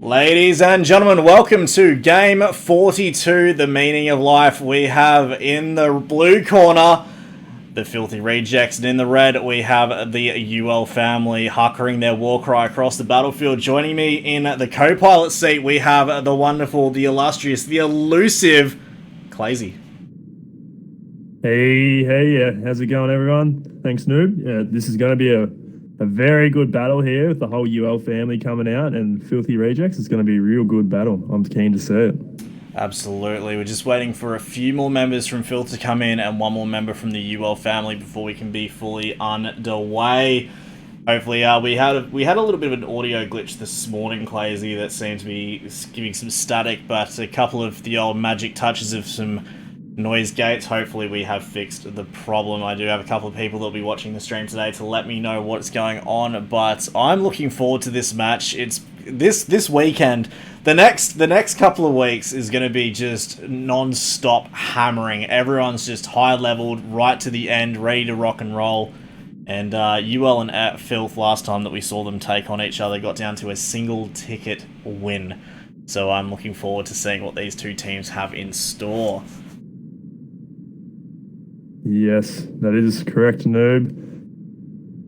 Ladies and gentlemen, welcome to Game 42, The Meaning of Life. We have in the blue corner the Filthy Rejects, and in the red we have the UL family huckering their war cry across the battlefield. Joining me in the co-pilot seat, we have the wonderful, the illustrious, the elusive Clazy. Hey, how's it going, everyone? Thanks, Noob. This is going to be a very good battle here with the whole UL family coming out and Filthy Rejects. It's going to be a real good battle. I'm keen to see it. Absolutely. We're just waiting for a few more members from Filth to come in and one more member from the UL family before we can be fully underway. Hopefully, we had a little bit of an audio glitch this morning, Clazy, that seemed to be giving some static, but a couple of the old magic touches of some noise gates. Hopefully we have fixed the problem. I do have a couple of people that will be watching the stream today to let me know what's going on, but I'm looking forward to this match. It's this weekend. The next couple of weeks is going to be just non-stop hammering. Everyone's just high-leveled right to the end, ready to rock and roll. And UL and Filth, last time that we saw them take on each other, got down to a single ticket win. So I'm looking forward to seeing what these two teams have in store. Yes, that is correct, Noob.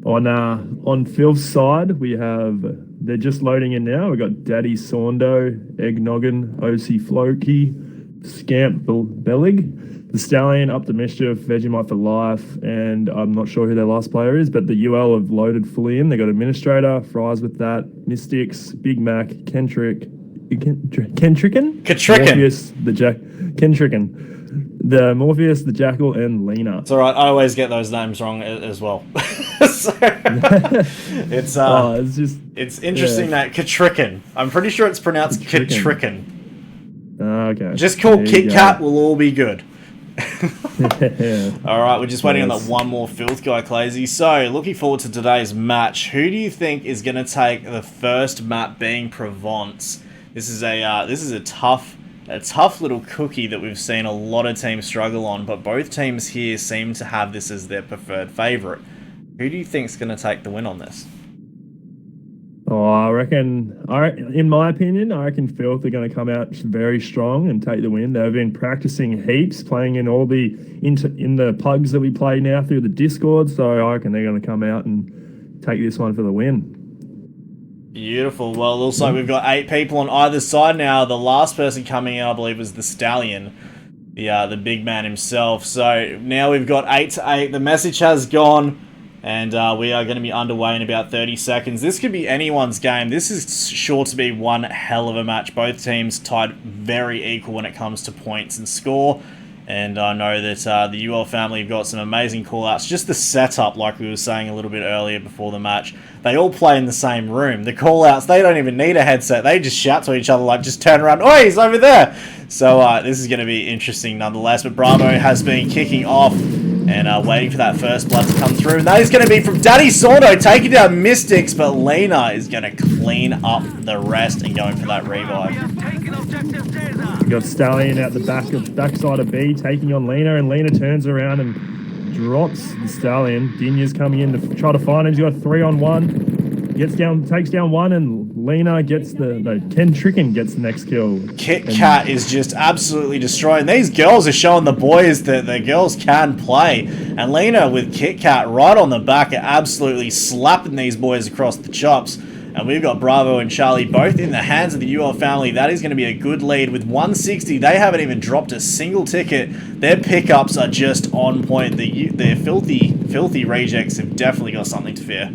On Filth's side, they're just loading in now. We've got Daddy Saundo, Eggnoggin, OC Floki, Scamp Bellig, the Stallion, Up to Mischief, Vegemite for Life, and I'm not sure who their last player is, but the UL have loaded fully in. They got Administrator, Fries with that, Mystics, Big Mac, Kentricken? Morpheus, the Morpheus, the Jackal, and Lena. It's alright, I always get those names wrong as well. So, it's interesting that Ketricken. I'm pretty sure it's pronounced Ketricken. Okay. Just call Kit Kat, we'll all be good. Alright, we're just waiting on that one more Filth guy, Clazy. So, looking forward to today's match. Who do you think is going to take the first map, being Provence? This is a tough little cookie that we've seen a lot of teams struggle on, but both teams here seem to have this as their preferred favourite. Who do you think's going to take the win on this? In my opinion, I reckon Filth are going to come out very strong and take the win. They've been practicing heaps, playing in all in the plugs that we play now through the Discord, so I reckon they're going to come out and take this one for the win. Beautiful. Well, also we've got 8 people on either side now. The last person coming in, I believe, was the Stallion, the big man himself. So now we've got 8 to 8. The message has gone, and we are going to be underway in about 30 seconds. This could be anyone's game. This is sure to be one hell of a match. Both teams tied very equal when it comes to points and score. And I know that the UL family have got some amazing call-outs. Just the setup, like we were saying a little bit earlier before the match. They all play in the same room. The call-outs, they don't even need a headset. They just shout to each other, like, just turn around. Oi, he's over there! So this is going to be interesting nonetheless. But Bravo has been kicking off and waiting for that first blood to come through. And that is going to be from Daddy Saundo, taking down Mystics. But Lena is going to clean up the rest and going for that revive. We got Stallion out the backside of B, taking on Lena, and Lena turns around and drops the Stallion. Dinya's coming in to try to find him. He's got 3-on-1. Takes down one, and Lena gets Kentricken gets the next kill. Kit Kat is just absolutely destroying. These girls are showing the boys that the girls can play. And Lena with Kit Kat right on the back are absolutely slapping these boys across the chops. And we've got Bravo and Charlie both in the hands of the UL family. That is going to be a good lead. With 160, they haven't even dropped a single ticket. Their pickups are just on point. The filthy Rejects have definitely got something to fear.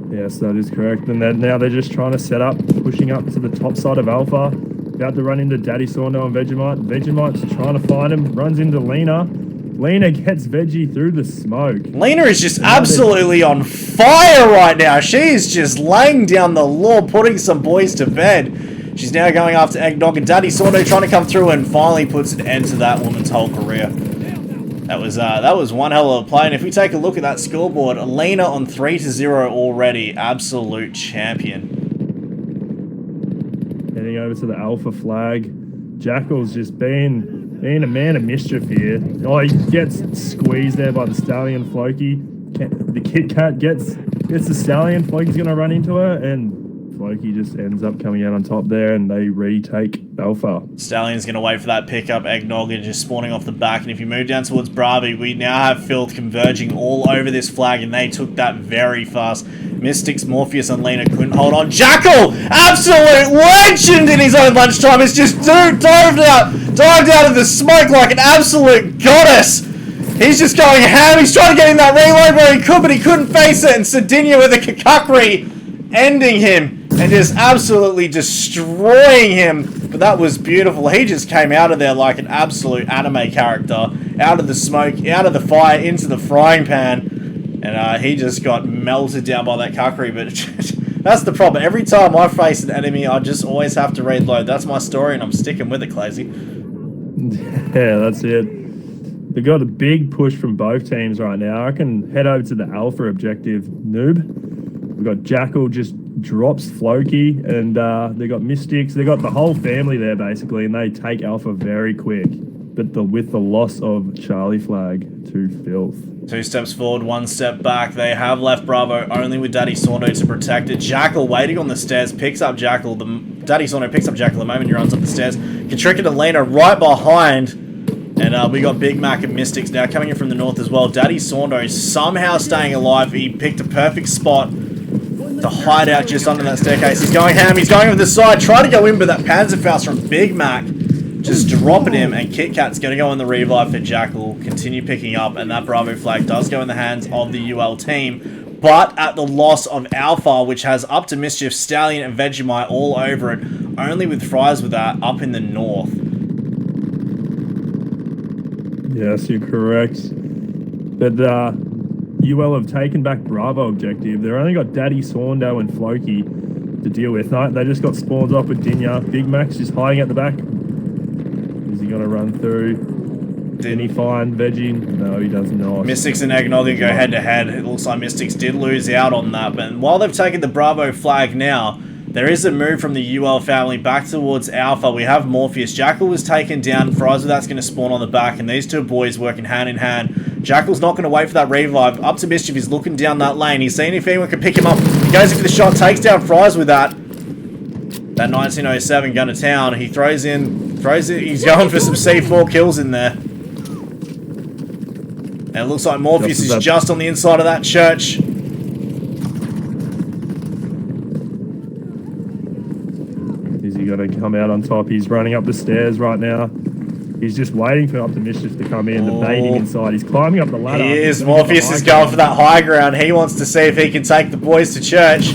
Yes, that is correct. And now they're just trying to set up, pushing up to the top side of Alpha. About to run into Daddy Saundo and Vegemite. Vegemite's trying to find him, runs into Lena. Lena gets Veggie through the smoke. Lena is just absolutely on fire right now. She is just laying down the law, putting some boys to bed. She's now going after Eggnog, and Daddy Saundo trying to come through and finally puts an end to that woman's whole career. That was one hell of a play. And if we take a look at that scoreboard, Lena on 3-0 already. Absolute champion. Heading over to the Alpha flag. Jackal's just being a man of mischief here. Oh, he gets squeezed there by the Stallion Floki. The Kit Kat gets the Stallion. Floki's going to run into her, and Floki just ends up coming out on top there, and they retake Alpha. Stallion's going to wait for that pickup. Eggnog and just spawning off the back. And if you move down towards Bravi, we now have Filth converging all over this flag, and they took that very fast. Mystics, Morpheus, and Lena couldn't hold on. Jackal! Absolute legend in his own lunchtime. It's just dived out of the smoke like an absolute goddess. He's just going ham. He's trying to get in that reload where he could, but he couldn't face it. And Sardinia with a Kakakri ending him and just absolutely destroying him. But that was beautiful. He just came out of there like an absolute anime character. Out of the smoke, out of the fire, into the frying pan. And he just got melted down by that Kakakri. But that's the problem. Every time I face an enemy, I just always have to reload. That's my story, and I'm sticking with it, Clazy. Yeah, that's it. They've got a big push from both teams right now. I can head over to the Alpha objective, Noob. We've got Jackal just drops Floki, and they got Mystics. They got the whole family there, basically, and they take Alpha very quick. But with the loss of Charlie Flag to Filth. 2 steps forward, 1 step back. They have left Bravo only with Daddy Sorno to protect it. Jackal waiting on the stairs, picks up Jackal. Daddy Sorno picks up Jackal the moment he runs up the stairs. Katrika and Lena right behind. And we got Big Mac and Mystics now coming in from the north as well. Daddy Sorno is somehow staying alive. He picked a perfect spot to hide out just under that staircase. He's going ham. He's going over the side. Try to go in, but that Panzerfaust from Big Mac just dropping him. And Kit Kat's going to go in the revive for Jackal. Continue picking up. And that Bravo flag does go in the hands of the UL team. But at the loss of Alpha, which has Up to Mischief, Stallion, and Vegemite all over it. Only with Fries with that up in the north. Yes, you're correct. But UL have taken back Bravo objective. They've only got Daddy Sorno and Floki to deal with. They just got spawns off with Dinya. Big Mac's just hiding at the back. Is he going to run through? Did he find Veggie? No, he does not. Mystics and Eggnog go head to head. It looks like Mystics did lose out on that. But while they've taken the Bravo flag now, there is a move from the UL family back towards Alpha. We have Morpheus. Jackal was taken down. Fries with that's going to spawn on the back. And these two boys working hand in hand. Jackal's not going to wait for that revive. Up to Mischief. He's looking down that lane. He's seeing if anyone can pick him up. He goes in for the shot. Takes down Fries with that. That 1907 gun to town. He throws in. He's going for some C4 kills in there. And it looks like Morpheus is just on the inside of that church. Is he going to come out on top? He's running up the stairs right now. He's just waiting for Up to Mischief to come in, to bait him inside. He's climbing up the ladder. He is. Morpheus is going for that high ground. He wants to see if he can take the boys to church.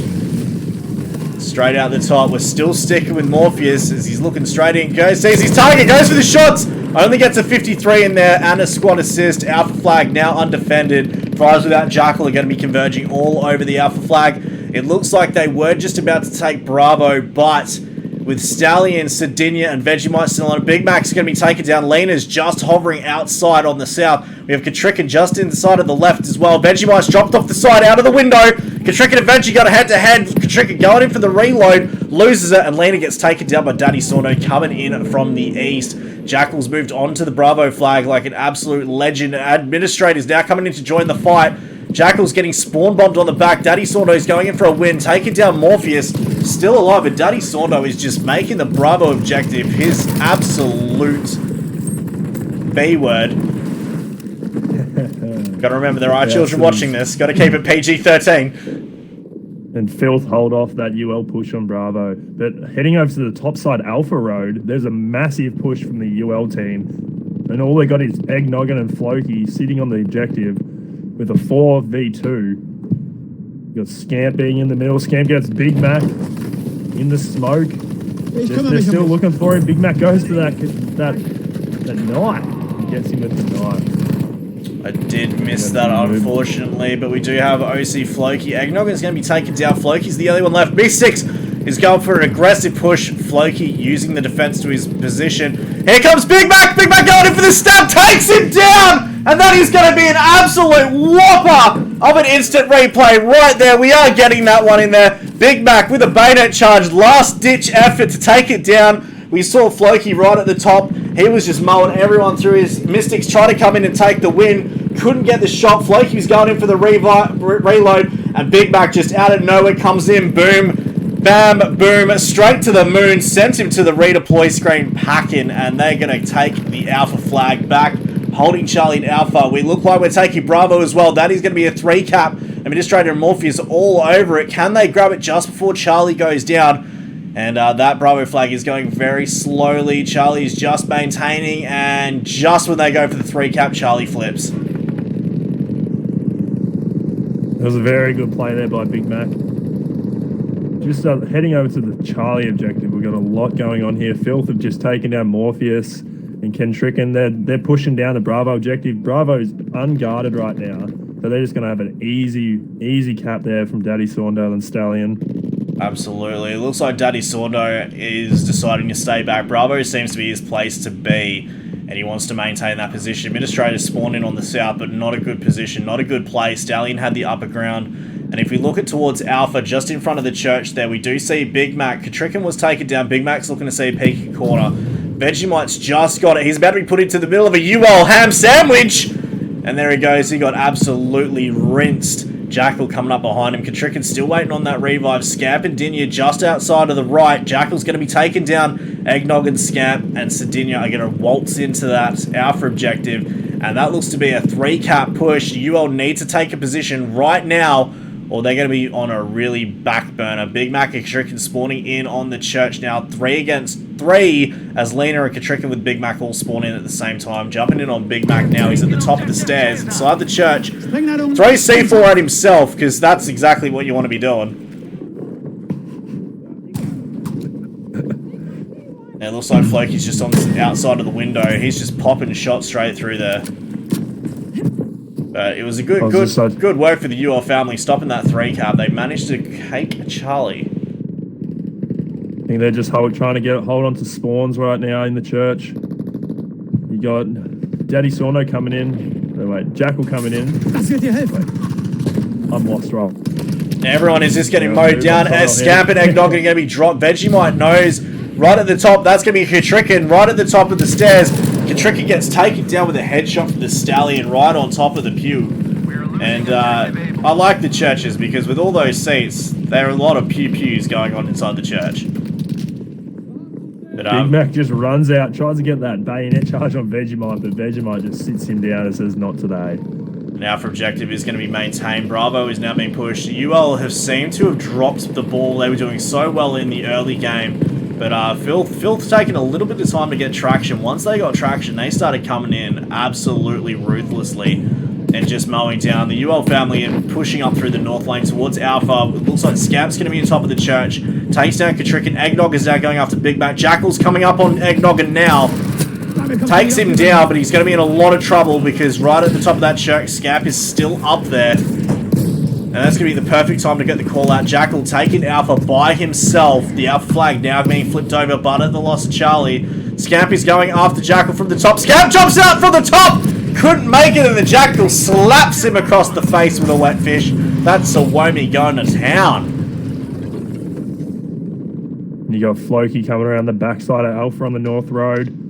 Straight out the top. We're still sticking with Morpheus as he's looking straight in. Sees his target. Goes for the shots. Only gets a 53 in there and a squad assist. Alpha flag now undefended. Fries without Jackal are going to be converging all over the Alpha flag. It looks like they were just about to take Bravo, but with Stallion, Sardinia, and Vegemite still on it, Big Mac's going to be taken down. Lena's just hovering outside on the south. We have Katrika just inside of the left as well. Vegemite's dropped off the side out of the window. Katrika and Veggie got a head-to-head. Katrika going in for the reload, loses it, and Lena gets taken down by Daddy Sorno coming in from the east. Jackal's moved on to the Bravo flag like an absolute legend. Administrator's now coming in to join the fight. Jackal's getting spawn bombed on the back. Daddy Sorno's going in for a win, taking down Morpheus. Still alive, but Daddy Sorno is just making the Bravo objective his absolute B-word. Gotta remember, there are children watching this. Gotta keep it PG-13. And Filth hold off that UL push on Bravo. But heading over to the topside Alpha Road, there's a massive push from the UL team. And all they got is Eggnoggin and Floki sitting on the objective with a 4v2. You got Scamp being in the middle. Scamp gets Big Mac in the smoke. They're still looking for him. Big Mac goes for that knife. He gets him with the knife. I did miss that, unfortunately, but we do have OC Floki. Eggnoggin's going to be taken down. Floki's the only one left. B6 is going for an aggressive push. Floki using the defense to his position. Here comes Big Mac. Big Mac going in for the stab. Takes him down. And that is going to be an absolute whopper of an instant replay right there. We are getting that one in there. Big Mac with a bayonet charge. Last-ditch effort to take it down. We saw Floki right at the top. He was just mowing everyone through. His Mystics trying to come in and take the win. Couldn't get the shot. Floki was going in for the reload. And Big Mac just out of nowhere comes in. Boom. Bam, boom, straight to the moon, sent him to the redeploy screen, packing, and they're going to take the Alpha flag back, holding Charlie and Alpha. We look like we're taking Bravo as well. That is going to be a 3-cap. Administrator and Morpheus all over it. Can they grab it just before Charlie goes down? And that Bravo flag is going very slowly. Charlie's just maintaining, and just when they go for the 3-cap, Charlie flips. That was a very good play there by Big Mac. Just heading over to the Charlie objective. We've got a lot going on here. Filth have just taken down Morpheus and Kentricken. They're pushing down the Bravo objective. Bravo's unguarded right now, so they're just going to have an easy cap there from Daddy Saundale and Stallion. Absolutely. It looks like Daddy Saundo is deciding to stay back. Bravo seems to be his place to be, and he wants to maintain that position. Administrator spawned in on the south, but not a good position, not a good play. Stallion had the upper ground. And if we look at towards Alpha, just in front of the church there, we do see Big Mac. Kentricken was taken down. Big Mac's looking to see a peeking corner. Vegemite's just got it. He's about to be put into the middle of a UL ham sandwich. And there he goes. He got absolutely rinsed. Jackal coming up behind him. Kentricken's still waiting on that revive. Scamp and Dinya just outside of the right. Jackal's going to be taken down. Eggnog and Scamp and Sardinia are going to waltz into that Alpha objective. And that looks to be a 3-cap push. UL need to take a position right now, or they're going to be on a really back burner. Big Mac and Kentricken spawning in on the church now. 3 against 3 as Lena and Kentricken with Big Mac all spawn in at the same time. Jumping in on Big Mac now. He's at the top of the stairs inside the church. Throw C4 at himself, because that's exactly what you want to be doing. And it looks like Floki's just on the outside of the window. He's just popping shots straight through there. But it was a good work for the UL family stopping that 3-cap. They managed to cake Charlie. I think they're just hold on to spawns right now in the church. You got Daddy Sorno coming in. Oh, wait, Jackal coming in. I'm lost, right? Everyone is just getting mowed down. Scamp and Eggnog are going to be dropped. Vegemite knows right at the top. That's going to be Kentricken right at the top of the stairs. Kentricken gets taken down with a headshot from the Stallion right on top of the pew. And I like the churches, because with all those seats, there are a lot of pew-pews going on inside the church. But, Big Mac just runs out, tries to get that bayonet charge on Vegemite, but Vegemite just sits him down and says, not today. Now for objective is going to be maintained. Bravo is now being pushed. UL have seemed to have dropped the ball. They were doing so well in the early game. But Filth's taken a little bit of time to get traction. Once they got traction, they started coming in absolutely ruthlessly and just mowing down the UL family and pushing up through the north lane towards Alpha. It looks like Scamp's going to be on top of the church. Takes down Kentricken. Eggnog is now going after Big Mac. Jackal's coming up on Eggnog and now takes him down, but he's going to be in a lot of trouble, because right at the top of that church, Scamp is still up there. And that's going to be the perfect time to get the call out. Jackal taking Alpha by himself. The Alpha flag now being flipped over, but at the loss of Charlie. Scamp is going after Jackal from the top. Scamp jumps out from the top! Couldn't make it, and the Jackal slaps him across the face with a wet fish. That's Sawomi going to town. You got Floki coming around the backside of Alpha on the North Road.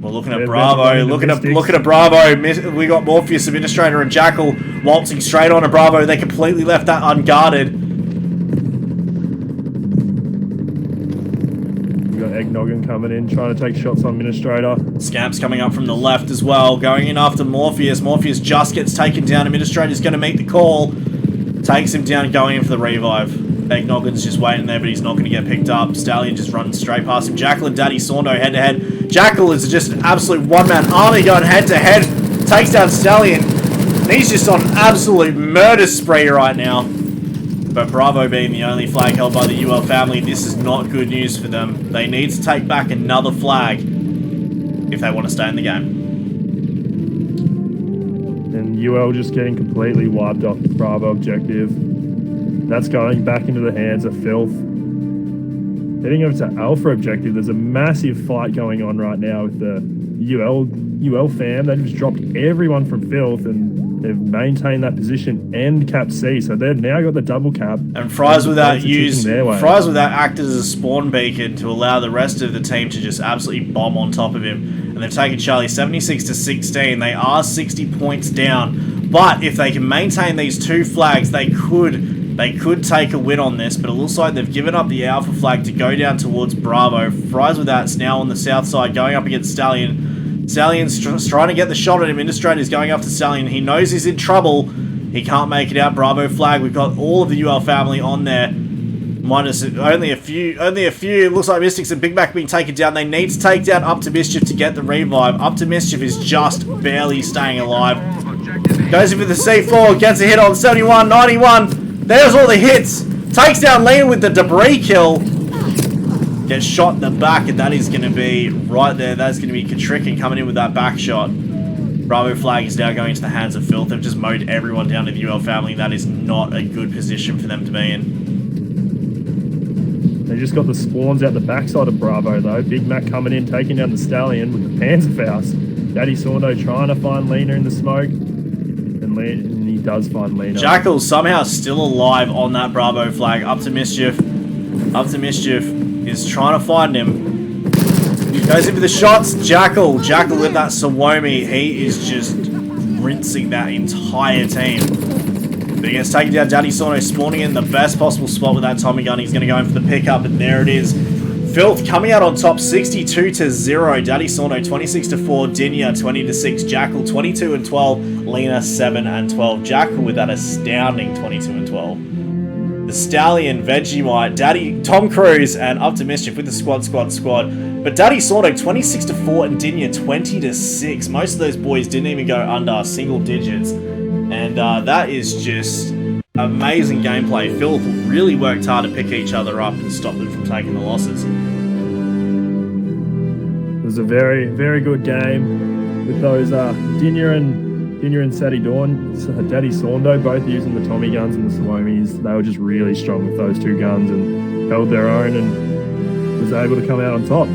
We're looking at Bravo. Looking at Bravo. We got Morpheus, Administrator, and Jackal waltzing straight on to Bravo. They completely left that unguarded. We got Eggnoggin coming in, trying to take shots on Administrator. Scamp's coming up from the left as well, going in after Morpheus. Morpheus just gets taken down. Administrator's going to meet the call. Takes him down, going in for the revive. Eggnoggin's just waiting there, but he's not going to get picked up. Stallion just running straight past him. Jackal and Daddy Saundo head-to-head. Jackal is just an absolute one-man army going head-to-head. Takes down Stallion. He's just on an absolute murder spree right now. But Bravo being the only flag held by the UL family, this is not good news for them. They need to take back another flag if they want to stay in the game. And UL just getting completely wiped off the Bravo objective. That's going back into the hands of Filth. Heading over to Alpha objective, there's a massive fight going on right now with the UL fam. They just dropped everyone from Filth, and they've maintained that position and cap C, so they've now got the double cap. And Fries with that acted as a spawn beacon to allow the rest of the team to just absolutely bomb on top of him. And they've taken Charlie 76-16. They are 60 points down, but if they can maintain these two flags, they could They could take a win on this, but it looks like they've given up the Alpha flag to go down towards Bravo. Fries with that's now on the south side, going up against Stallion. Stallion's trying to get the shot at him. Administrator's going after Stallion. He knows he's in trouble. He can't make it out. Bravo flag. We've got all of the UL family on there. Minus only a few. Looks like Mystics and Big Mac being taken down. They need to take down Up to Mischief to get the revive. Up to Mischief is just barely staying alive. Goes in for the C4. Gets a hit on 71, 91. There's all the hits. Takes down Lean with the debris kill. Gets shot in the back, and that is going to be right there. That's going to be Katrikin coming in with that back shot. Bravo flag is now going into the hands of Filth. They've just mowed everyone down to the UL family. That is not a good position for them to be in. They just got the spawns out the backside of Bravo, though. Big Mac coming in, taking down the Stallion with the Panzerfaust. Daddy Sorno trying to find Lena in the smoke. And he does find Lena. Jackal somehow still alive on that Bravo flag. Up to Mischief. Up to Mischief is trying to find him. Goes in for the shots. Jackal with that Sawomi. He is just rinsing that entire team. But he gets taken down. Daddy Sorno spawning in the best possible spot with that Tommy gun. He's going to go in for the pickup, and there it is. Filth coming out on top 62-0. Daddy Sorno 26-4. Dinya 20-6. Jackal 22-12. Lena 7-12. Jackal with that astounding 22-12. The Stallion, Vegemite, Daddy, Tom Cruise, and Up to Mischief with the squad. But Daddy Sorno 26-4 and Dinya 20-6. Most of those boys didn't even go under single digits. And that is just amazing gameplay. Filth really worked hard to pick each other up and stop them from taking the losses. It was a very, very good game with those Dinya and Sadie Dawn, Daddy Sorno, both using the Tommy guns and the Swamis. They were just really strong with those two guns and held their own and was able to come out on top.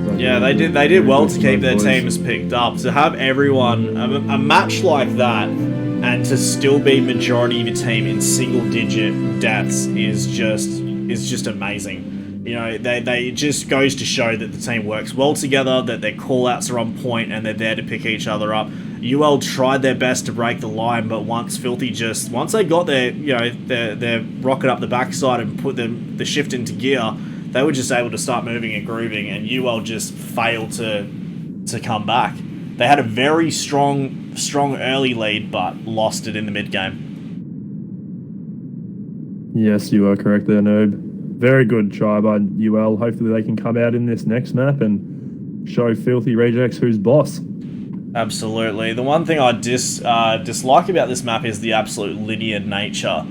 So yeah, they did well to keep their teams picked up. To have everyone, a match like that, and to still be majority of your team in single-digit deaths is just amazing. You know, it just goes to show that the team works well together, that their call-outs are on point, and they're there to pick each other up. UL tried their best to break the line, but once they got their rocket up the backside and put the shift into gear, they were just able to start moving and grooving, and UL just failed to come back. They had a very strong early lead, but lost it in the mid-game. Yes, you are correct there, Noob. Very good try by UL. Hopefully they can come out in this next map and show Filthy Rejects who's boss. Absolutely. The one thing I dislike about this map is the absolute linear nature,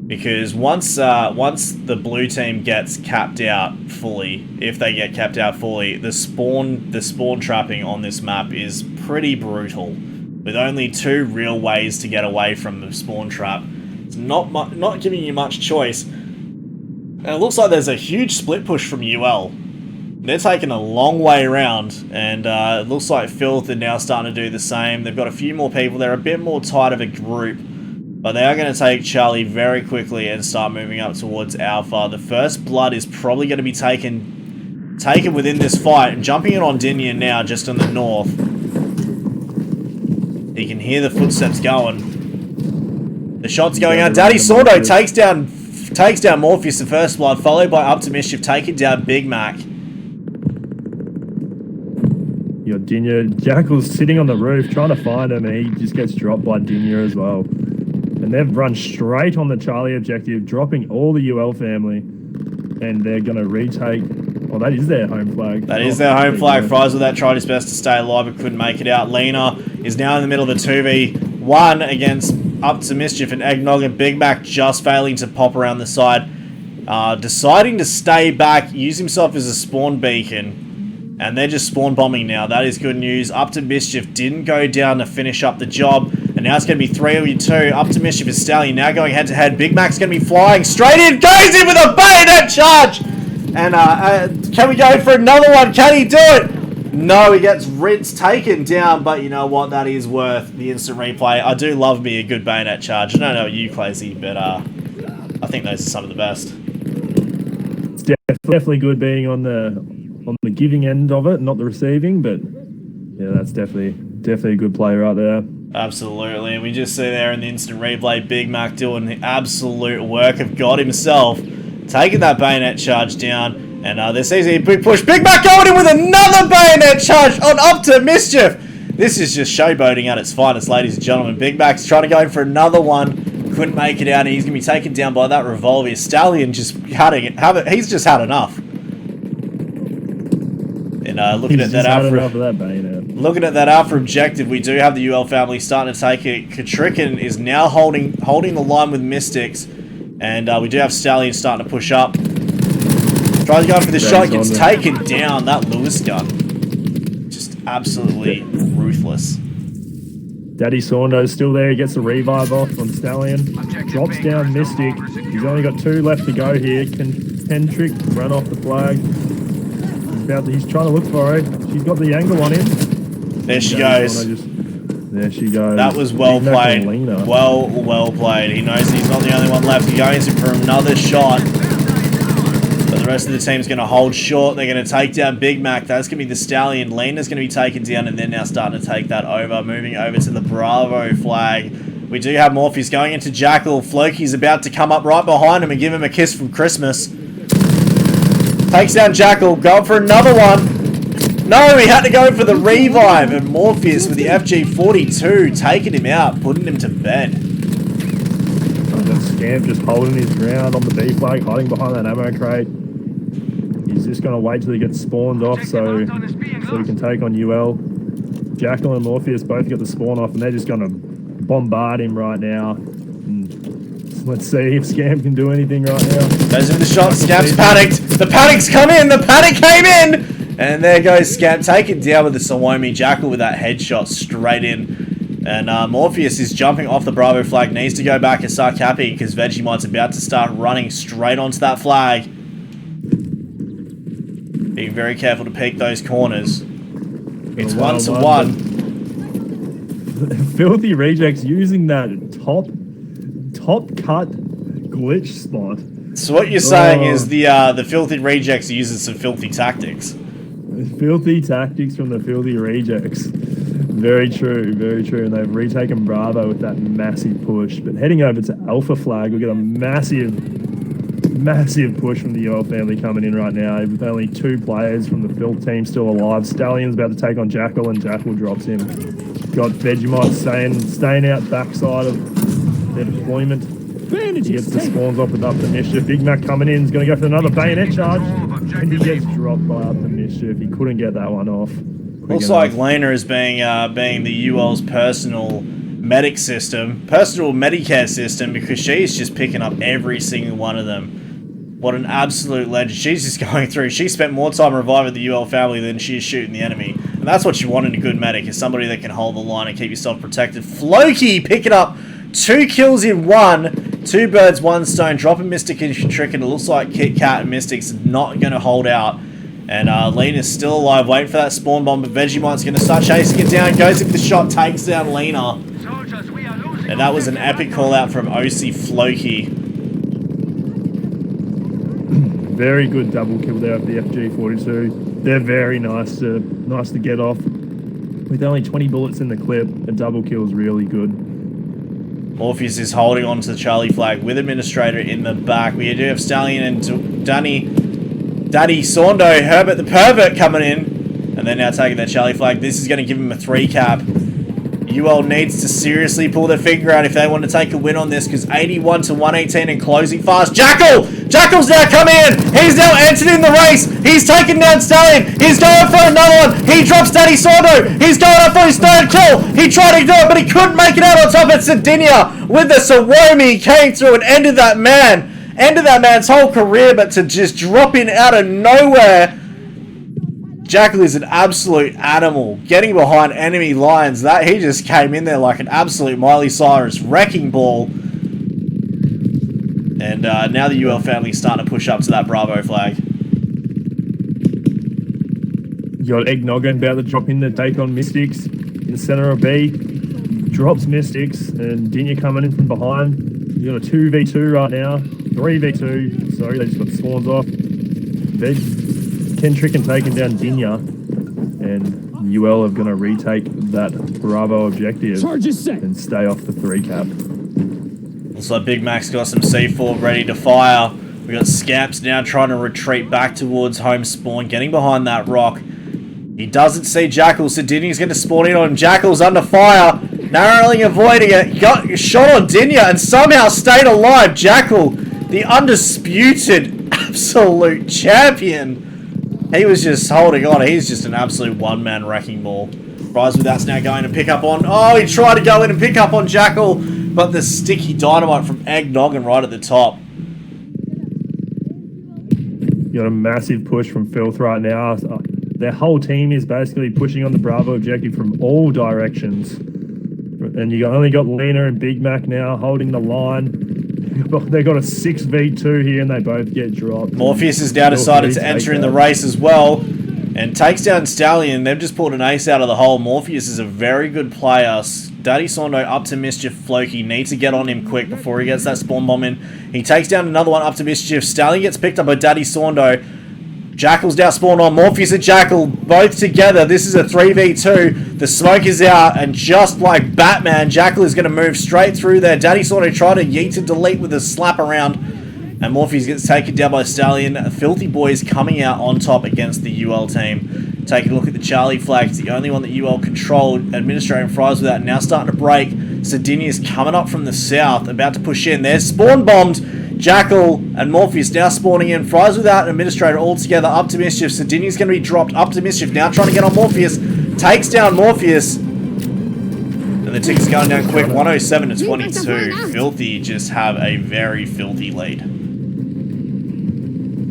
because once the blue team gets capped out fully, if they get capped out fully, the spawn trapping on this map is pretty brutal, with only 2 real ways to get away from the spawn trap. It's not giving you much choice. And it looks like there's a huge split push from UL. They're taking a long way around, and it looks like Filth are now starting to do the same. They've got a few more people. They're a bit more tight of a group, but they are going to take Charlie very quickly and start moving up towards Alpha. The first blood is probably going to be taken within this fight, and jumping in on Dinya now, just on the north. He can hear the footsteps going. The shot's going out. Daddy Sorno takes down Morpheus, the first blood, followed by Up to Mischief, taking down Big Mac. You got Dinya. Jackal's sitting on the roof trying to find him, and he just gets dropped by Dinya as well. And they've run straight on the Charlie objective, dropping all the UL family. And they're going to retake... Oh, that is their home flag. That is their home flag. Fries with that tried his best to stay alive, but couldn't make it out. Lena is now in the middle of the 2v1 against Up to Mischief and Eggnog, and Big Mac just failing to pop around the side. Deciding to stay back, use himself as a spawn beacon. And they're just spawn bombing now. That is good news. Up to Mischief didn't go down to finish up the job. And now it's going to be 3v2. Up to Mischief is Stallion now going head to head. Big Mac's going to be flying straight in. Goes in with a bayonet charge. And can we go for another one? Can he do it? No, he gets rinsed, taken down. But you know what? That is worth the instant replay. I do love me a good bayonet charge. I don't know you, Clazy, but I think those are some of the best. It's definitely good being on the giving end of it, not the receiving, but yeah, that's definitely a good play right there. Absolutely, and we just see there in the instant replay, Big Mac doing the absolute work of God himself, taking that bayonet charge down, and there seems to be a big push. Big Mac going in with another bayonet charge on up to Mischief. This is just showboating at its finest, ladies and gentlemen. Big Mac's trying to go in for another one, couldn't make it out, and he's going to be taken down by that revolver. Stallion just he's just had enough. And looking at that alpha objective, we do have the UL family starting to take it. Katrikin is now holding the line with Mystics, and we do have Stallion starting to push up. Tries to go for the shot, gets taken down. That Lewis gun, just absolutely ruthless. Daddy Saundo's still there. He gets the revive off on Stallion. Drops down Mystic. He's only got 2 left to go here. Can Kendrick run off the flag? He's trying to look for her. She's got the angle on him. There she goes. There she goes. That was well played. Well played. He knows he's not the only one left. He goes in for another shot. But the rest of the team's going to hold short. They're going to take down Big Mac. That's going to be the Stallion. Lena's going to be taken down, and they're now starting to take that over. Moving over to the Bravo flag. We do have Morpheus going into Jackal. Floki's about to come up right behind him and give him a kiss from Christmas. Takes down Jackal, going for another one. No, he had to go for the revive, and Morpheus with the FG42 taking him out, putting him to bed. Scamp just holding his ground on the B flag, hiding behind that ammo crate. He's just going to wait till he gets spawned off so he can take on UL. Jackal and Morpheus both got the spawn off, and they're just going to bombard him right now. Let's see if Scam can do anything right now. Goes in the shot. Scamp's panicked. The panic's come in. The panic came in. And there goes Scamp. Taken down with the Salomi. Jackal with that headshot straight in. And Morpheus is jumping off the Bravo flag. Needs to go back and start capping because Vegemite's about to start running straight onto that flag. Being very careful to peek those corners. It's 1-1. Filthy Rejects using that top cut glitch spot. So what you're saying is the Filthy Rejects uses some filthy tactics. Filthy tactics from the Filthy Rejects. Very true, very true. And they've retaken Bravo with that massive push. But heading over to Alpha Flag, we've got a massive push from the UL family coming in right now with only 2 players from the Filth team still alive. Stallion's about to take on Jackal, and Jackal drops him. Got Vegemite staying out backside of their deployment. He gets the spawns off with Up to Mischief. Big Mac coming in, is going to go for another bayonet charge, and he gets dropped by Up to Mischief. He couldn't get that one off. Looks like Lena is being the UL's personal medic system, personal Medicare system, because she's just picking up every single one of them. What an absolute legend. She's just going through. She spent more time reviving the UL family than she is shooting the enemy. And that's what you want in a good medic, is somebody that can hold the line and keep yourself protected. Floki picking up 2 kills in 1. 2 birds, 1 stone. Dropping Mystic and Trick, and it looks like Kit Kat and Mystic's not going to hold out. And Lena's still alive, waiting for that spawn bomb, but Vegemite's going to start chasing it down. Goes in for the shot, takes down Lena. And that was an epic call out from OC Floki. Very good double kill there with the FG42. They're very nice to get off. With only 20 bullets in the clip, a double kill is really good. Morpheus is holding on to the Charlie flag with Administrator in the back. We do have Stallion and Daddy Saundo, Herbert the Pervert coming in. And they're now taking that Charlie flag. This is going to give him a 3 cap. UL needs to seriously pull their finger out if they want to take a win on this, because 81 to 118 and closing fast. Jackal's now come in. He's now entered in the race. He's taken down Stallion. He's going for another one. He drops Daddy Saundo. He's going up for his 3rd kill. He tried to do it, but he couldn't make it out on top. It's Sardinia with the Sawomi. Came through and ended that man's whole career, but to just drop in out of nowhere. Jackal is an absolute animal, getting behind enemy lines. That he just came in there like an absolute Miley Cyrus wrecking ball. And now the UL family is starting to push up to that Bravo flag. You got Eggnoggin about to drop in to take on Mystics in the center of B. Drops Mystics, and Dinya coming in from behind. You got a 2v2 right now. 3v2. Sorry, they just got spawns off. Kentrick and taking down Dinya, and UL are going to retake that Bravo objective and stay off the 3 cap. Also, Big Mac's got some C4 ready to fire. We got Scamps now trying to retreat back towards home spawn, getting behind that rock. He doesn't see Jackal. So Dinya's going to spawn in on him. Jackal's under fire, narrowly avoiding it. He got shot on Dinya and somehow stayed alive. Jackal, the undisputed absolute champion. He was just holding on. He's just an absolute one-man wrecking ball. Fries with that's now going to pick up on... Oh, he tried to go in and pick up on Jackal, but the sticky dynamite from Eggnoggin right at the top. You got a massive push from Filth right now. Their whole team is basically pushing on the Bravo objective from all directions. And you only got Lena and Big Mac now holding the line. They got a 6v2 here and they both get dropped. Morpheus has now decided to enter in the race as well and takes down Stallion. They've just pulled an ace out of the hole. Morpheus is a very good player. Daddy Sondo up to Mischief. Floki needs to get on him quick before he gets that spawn bomb in. He takes down another one up to Mischief. Stallion gets picked up by Daddy Sondo. Jackal's now spawned on. Morpheus and Jackal both together. This is a 3v2. The smoke is out, and just like Batman, Jackal is going to move straight through there. Daddy sort of tried to yeet to delete with a slap around, and Morpheus gets taken down by Stallion. Filthy Boys coming out on top against the UL team. Taking a look at the Charlie flag. It's the only one that UL controlled. Administrating Fries with that. Now starting to break. Sardinia is coming up from the south, about to push in. They're spawn bombed. Jackal and Morpheus now spawning in. Fries without an administrator all together up to Mischief. Sardinia's going to be dropped up to Mischief. Now trying to get on Morpheus. Takes down Morpheus. And the ticket's going down quick. 107 to 22. Filthy just have a very filthy lead.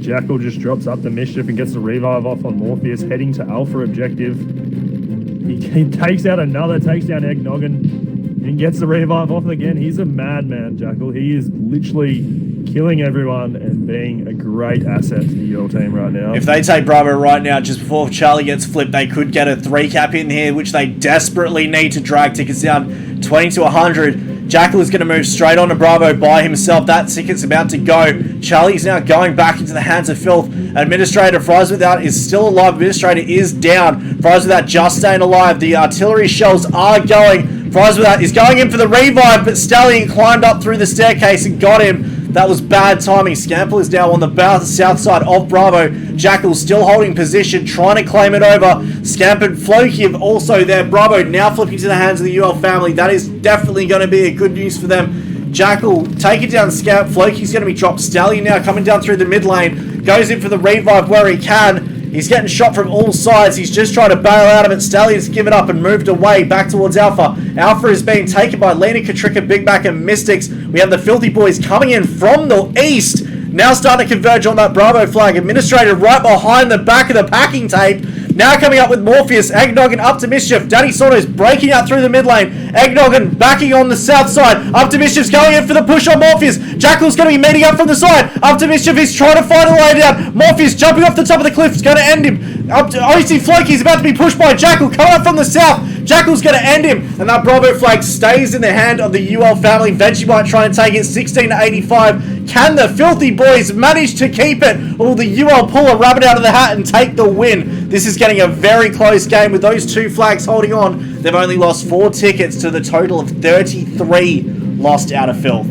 Jackal just drops up the Mischief and gets the revive off on Morpheus, heading to Alpha objective. He takes out another, takes down Eggnoggin, and gets the revive off again. He's a madman, Jackal. He is literally killing everyone and being a great asset to the UL team right now. If they take Bravo right now, just before Charlie gets flipped, they could get a 3 cap in here, which they desperately need to drag tickets down 20 to 100. Jackal is going to move straight on to Bravo by himself. That ticket's about to go. Charlie's now going back into the hands of Filth. Administrator Fries Without is still alive. Administrator is down. Fries Without just staying alive. The artillery shells are going. Fries Without is going in for the revive, but Stallion climbed up through the staircase and got him. That was bad timing. Scample is now on the south side of Bravo. Jackal still holding position, trying to claim it over. Scamp and Floki have also there. Bravo now flipping to the hands of the UL family. That is definitely going to be a good news for them. Jackal taking down Scamp. Floki's going to be dropped. Stallion now coming down through the mid lane. Goes in for the revive where he can. He's getting shot from all sides. He's just trying to bail out of it. Stallion's given up and moved away back towards Alpha. Alpha is being taken by Lena, Katrika, Big Mac, and Mystics. We have the Filthy Boys coming in from the east. Now starting to converge on that Bravo flag. Administrator right behind the back of the packing tape. Now coming up with Morpheus. Eggnoggin up to Mischief. Daddy Sono's breaking out through the mid lane. Eggnoggin backing on the south side. Up to Mischief's going in for the push on Morpheus. Jackal's going to be meeting up from the side. Up to Mischief. He's trying to find a lay down. Morpheus jumping off the top of the cliff. It's going to end him. Up to OC Floki's about to be pushed by Jackal. Coming up from the south. Jackal's going to end him. And that Bravo flag stays in the hand of the UL family. Vegemite trying to take it 16 to 85. Can the Filthy Boys manage to keep it? Or will the UL pull a rabbit out of the hat and take the win? This is getting a very close game with those two flags holding on. They've only lost 4 tickets to the total of 33 lost out of Filth.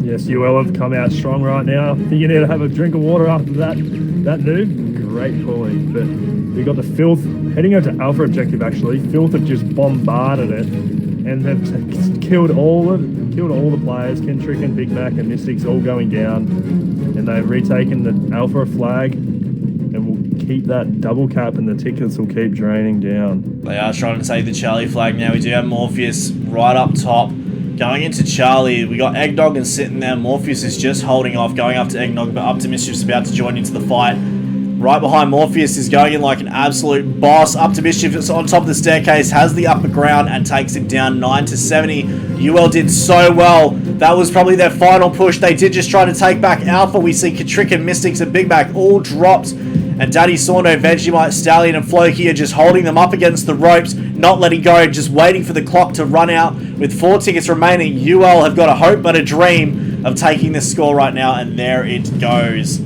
Yes, UL have come out strong right now. I think you need to have a drink of water after that noob. Great calling. But we got the Filth heading over to Alpha objective actually. Filth have just bombarded it and have killed all the players. Kentrick and Big Mac and Mystics all going down. And they've retaken the Alpha flag and will keep that double cap and the tickets will keep draining down. They are trying to take the Charlie flag now. We do have Morpheus right up top. Going into Charlie, we got Eggnoggin sitting there. Morpheus is just holding off, going up to Eggnog, but up to Mischief's about to join into the fight. Right behind Morpheus is going in like an absolute boss. Up to Mischief, it's on top of the staircase, has the upper ground and takes it down 9 to 70. UL did so well. That was probably their final push. They did just try to take back Alpha. We see Katrick and Mystics and Big Mac all dropped. And Daddy Sorno, Vegemite, Stallion, and Floki are just holding them up against the ropes, not letting go, just waiting for the clock to run out. With 4 tickets remaining, UL have got a hope but a dream of taking this score right now, and there it goes.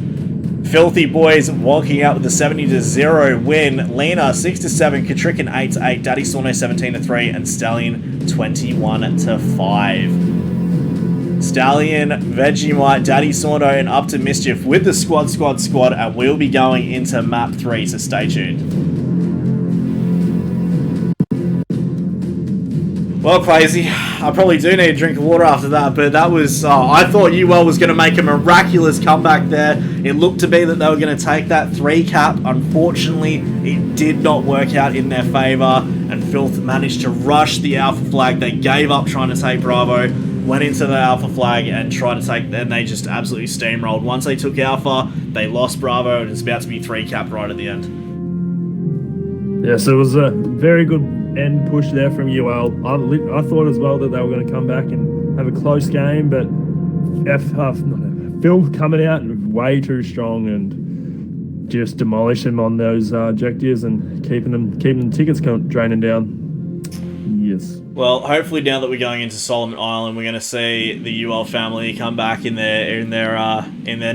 Filthy Boys walking out with a 70-0 win. Lena 6-7, Katrikan 8-8, Daddy Sorno 17-3, and Stallion 21-5. Stallion, Vegemite, Daddy Sorno, and Up to Mischief with the squad, and we'll be going into map 3, so stay tuned. Well, Crazy, I probably do need a drink of water after that, but that was, I thought UL was going to make a miraculous comeback there. It looked to be that they were going to take that 3 cap. Unfortunately, it did not work out in their favour, and Filth managed to rush the Alpha flag. They gave up trying to take Bravo, went into the Alpha flag and tried to take, and they just absolutely steamrolled. Once they took Alpha, they lost Bravo, and it's about to be 3 cap right at the end. Yes, it was a very good end push there from UL. I thought as well that they were going to come back and have a close game, but Phil coming out way too strong and just demolish them on those objectives and keeping them tickets draining down. Yes. Well, hopefully now that we're going into Solomon Island, we're going to see the UL family come back in their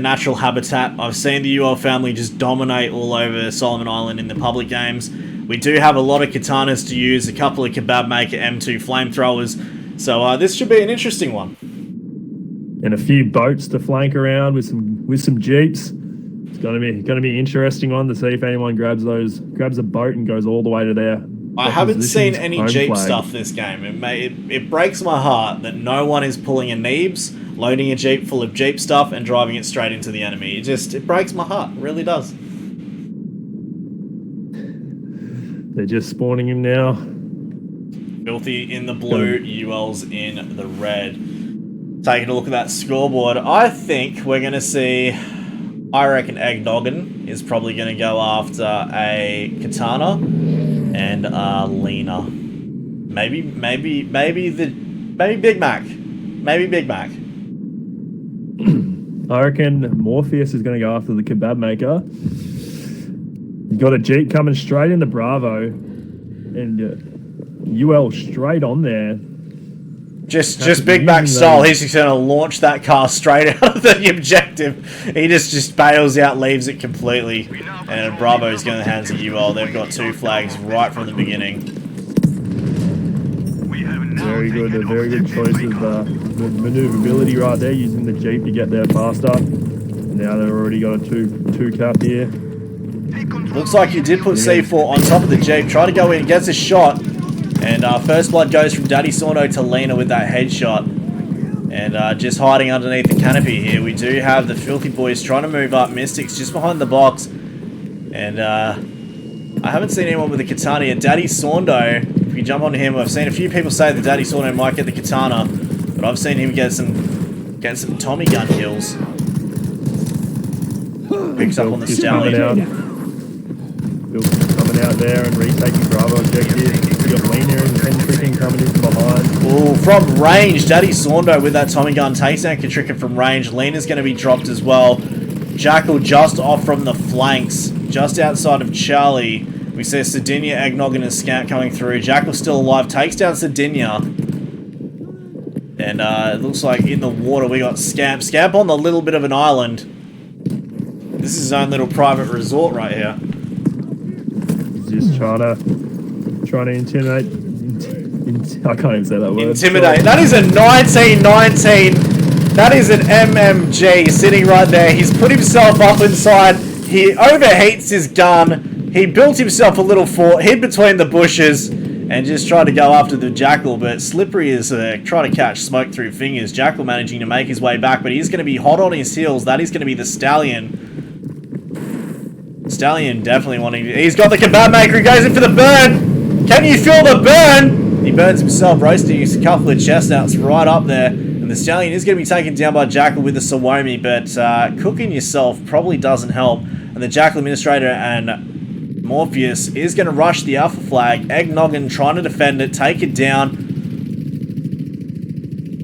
natural habitat. I've seen the UL family just dominate all over Solomon Island in the public games. We do have a lot of katanas to use, a couple of Kebab Maker M2 flamethrowers, so this should be an interesting one. And a few boats to flank around with some jeeps. It's going to be an interesting one to see if anyone grabs a boat and goes all the way to there. I haven't seen any Jeep stuff this game. It breaks my heart that no one is pulling a Neebs, loading a Jeep full of Jeep stuff, and driving it straight into the enemy. It breaks my heart. It really does. They're just spawning him now. Filthy in the blue, UL's in the red. Taking a look at that scoreboard, I think we're going to see... I reckon Eggnoggin is probably going to go after a Katana and Lena. Maybe Big Mac. Maybe Big Mac. I reckon Morpheus is going to go after the Kebab Maker. You got a Jeep coming straight into Bravo, and UL straight on there. Just Big Mac style. He's just going to launch that car straight out of the objective. He just bails out, leaves it completely, and Bravo is going to hand to UL. They've got 2 flags right from the beginning. Very good choice of maneuverability right there, using the Jeep to get there faster. Now they've already got a two cap here. Looks like you did put C4 on top of the Jeep. Try to go in, gets a shot. And first blood goes from Daddy Sorno to Lena with that headshot. And just hiding underneath the canopy here, we do have the Filthy Boys trying to move up. Mystics just behind the box. And I haven't seen anyone with a katana yet. Daddy Sorno, if you jump onto him, I've seen a few people say that Daddy Sorno might get the katana. But I've seen him get some Tommy gun kills. Picks up on the Stallion. Coming out there and retaking Bravo objective. You got Lena and Katrikan coming in from behind. Oh, from range, Daddy Sorno with that Tommy gun takes down Katrikan from range. Lena's going to be dropped as well. Jackal just off from the flanks, just outside of Charlie. We see Sardinia, Eggnoggin, and Scamp coming through. Jackal's still alive, takes down Sardinia. And it looks like in the water we got Scamp. Scamp on the little bit of an island. This is his own little private resort right here. Just trying to intimidate. I can't even say that word. Intimidate. That is a 1919. That is an MMG sitting right there. He's put himself up inside. He overheats his gun. He built himself a little fort, hid between the bushes, and just tried to go after the Jackal. But Slippery is trying to catch smoke through fingers. Jackal managing to make his way back, but he's going to be hot on his heels. That is going to be the Stallion. Stallion definitely wanting to... He's got the Kebab Maker. He goes in for the burn. Can you feel the burn? He burns himself, roasting a couple of chestnuts right up there. And the Stallion is going to be taken down by Jackal with the Sawomi, but cooking yourself probably doesn't help. And the Jackal Administrator and Morpheus is going to rush the Alpha flag. Eggnoggin trying to defend it, take it down.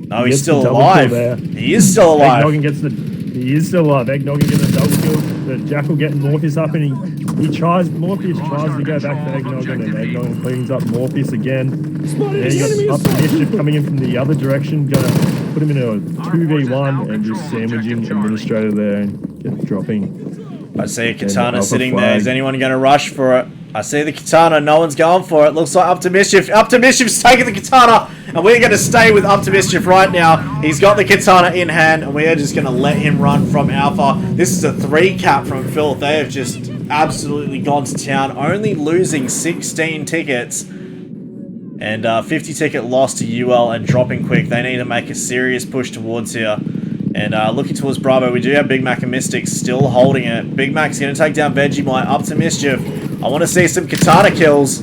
No, he's still alive. He is still alive. He is still alive. Eggnoggin gets a double kill. The Jackal getting Morpheus up, and Morpheus tries to go back to Eggnoggin, and Eggnoggin cleans up Morpheus again. And you got Up to Mischief coming in from the other direction, gonna put him in a 2v1 and just sandwiching Administrator there and dropping I see a katana Alpha sitting flag. there. Is anyone going to rush for it? I see the katana. No one's going for it. Looks like Up to Mischief. Up to Mischief's taking the katana. And we're going to stay with Up to Mischief right now. He's got the katana in hand. And we are just going to let him run from Alpha. This is a 3-cap from Filth. They have just absolutely gone to town. Only losing 16 tickets. And 50 ticket loss to UL and dropping quick. They need to make a serious push towards here. And looking towards Bravo, we do have Big Mac and Mystic still holding it. Big Mac's going to take down Vegemite. Up to Mischief. I want to see some katana kills.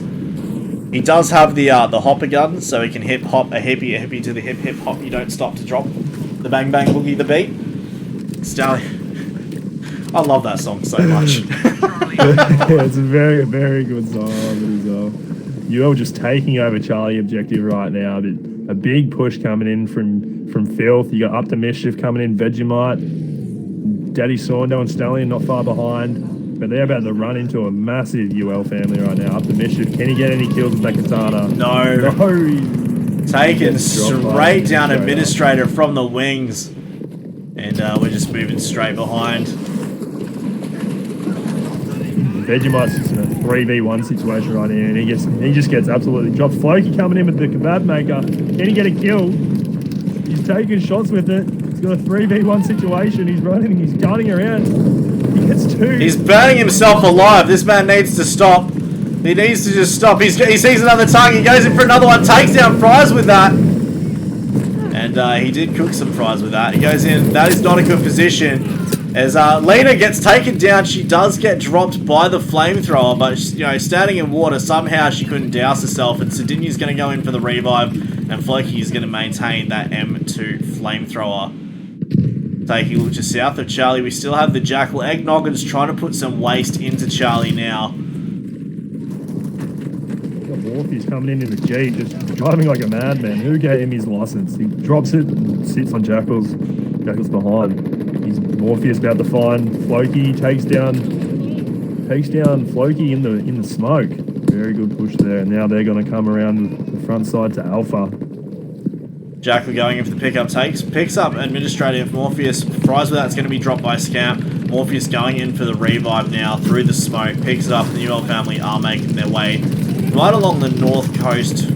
He does have the hopper gun, so he can hop a hippie to the hip hop. You don't stop to drop the bang bang boogie the beat. Stallion. I love that song so much. Yeah, it's a very, very good song as well. UL just taking over Charlie objective right now. But a big push coming in from Filth. You got Up to Mischief coming in, Vegemite, Daddy Saundo and Stallion not far behind. But they're about to run into a massive UL family right now. Up to Mischief. Can he get any kills with that katana? No. No. Taken straight down Administrator from the wings. And we're just moving straight behind. Vegemite's just in a 3v1 situation right here, and he just gets absolutely dropped. Floki coming in with the kebab maker. Can he get a kill? He's taking shots with it. He's got a 3v1 situation. He's running, he's gunning around. He gets 2. He's burning himself alive. This man needs to stop. He needs to just stop. He sees another target. He goes in for another one. Takes down Fries with that. And he did cook some fries with that. He goes in. That is not a good position. As Lena gets taken down, she does get dropped by the flamethrower, but you know, standing in water, somehow she couldn't douse herself, and Sardinia's going to go in for the revive, and Floki is going to maintain that M2 flamethrower. Taking a look to south of Charlie, we still have the Jackal. Eggnoggin's trying to put some waste into Charlie now. Morpheus coming in the Jeep, just driving like a madman. Who gave him his license? He drops it and sits on Jackal's behind. He's Morpheus about to find Floki, takes down Floki in the smoke. Very good push there. And now they're going to come around the front side to Alpha. Jackal going in for the pickup, picks up Administrative. Morpheus fries with that's going to be dropped by Scamp. Morpheus going in for the revive now through the smoke, picks it up. The UL family are making their way right along the north coast,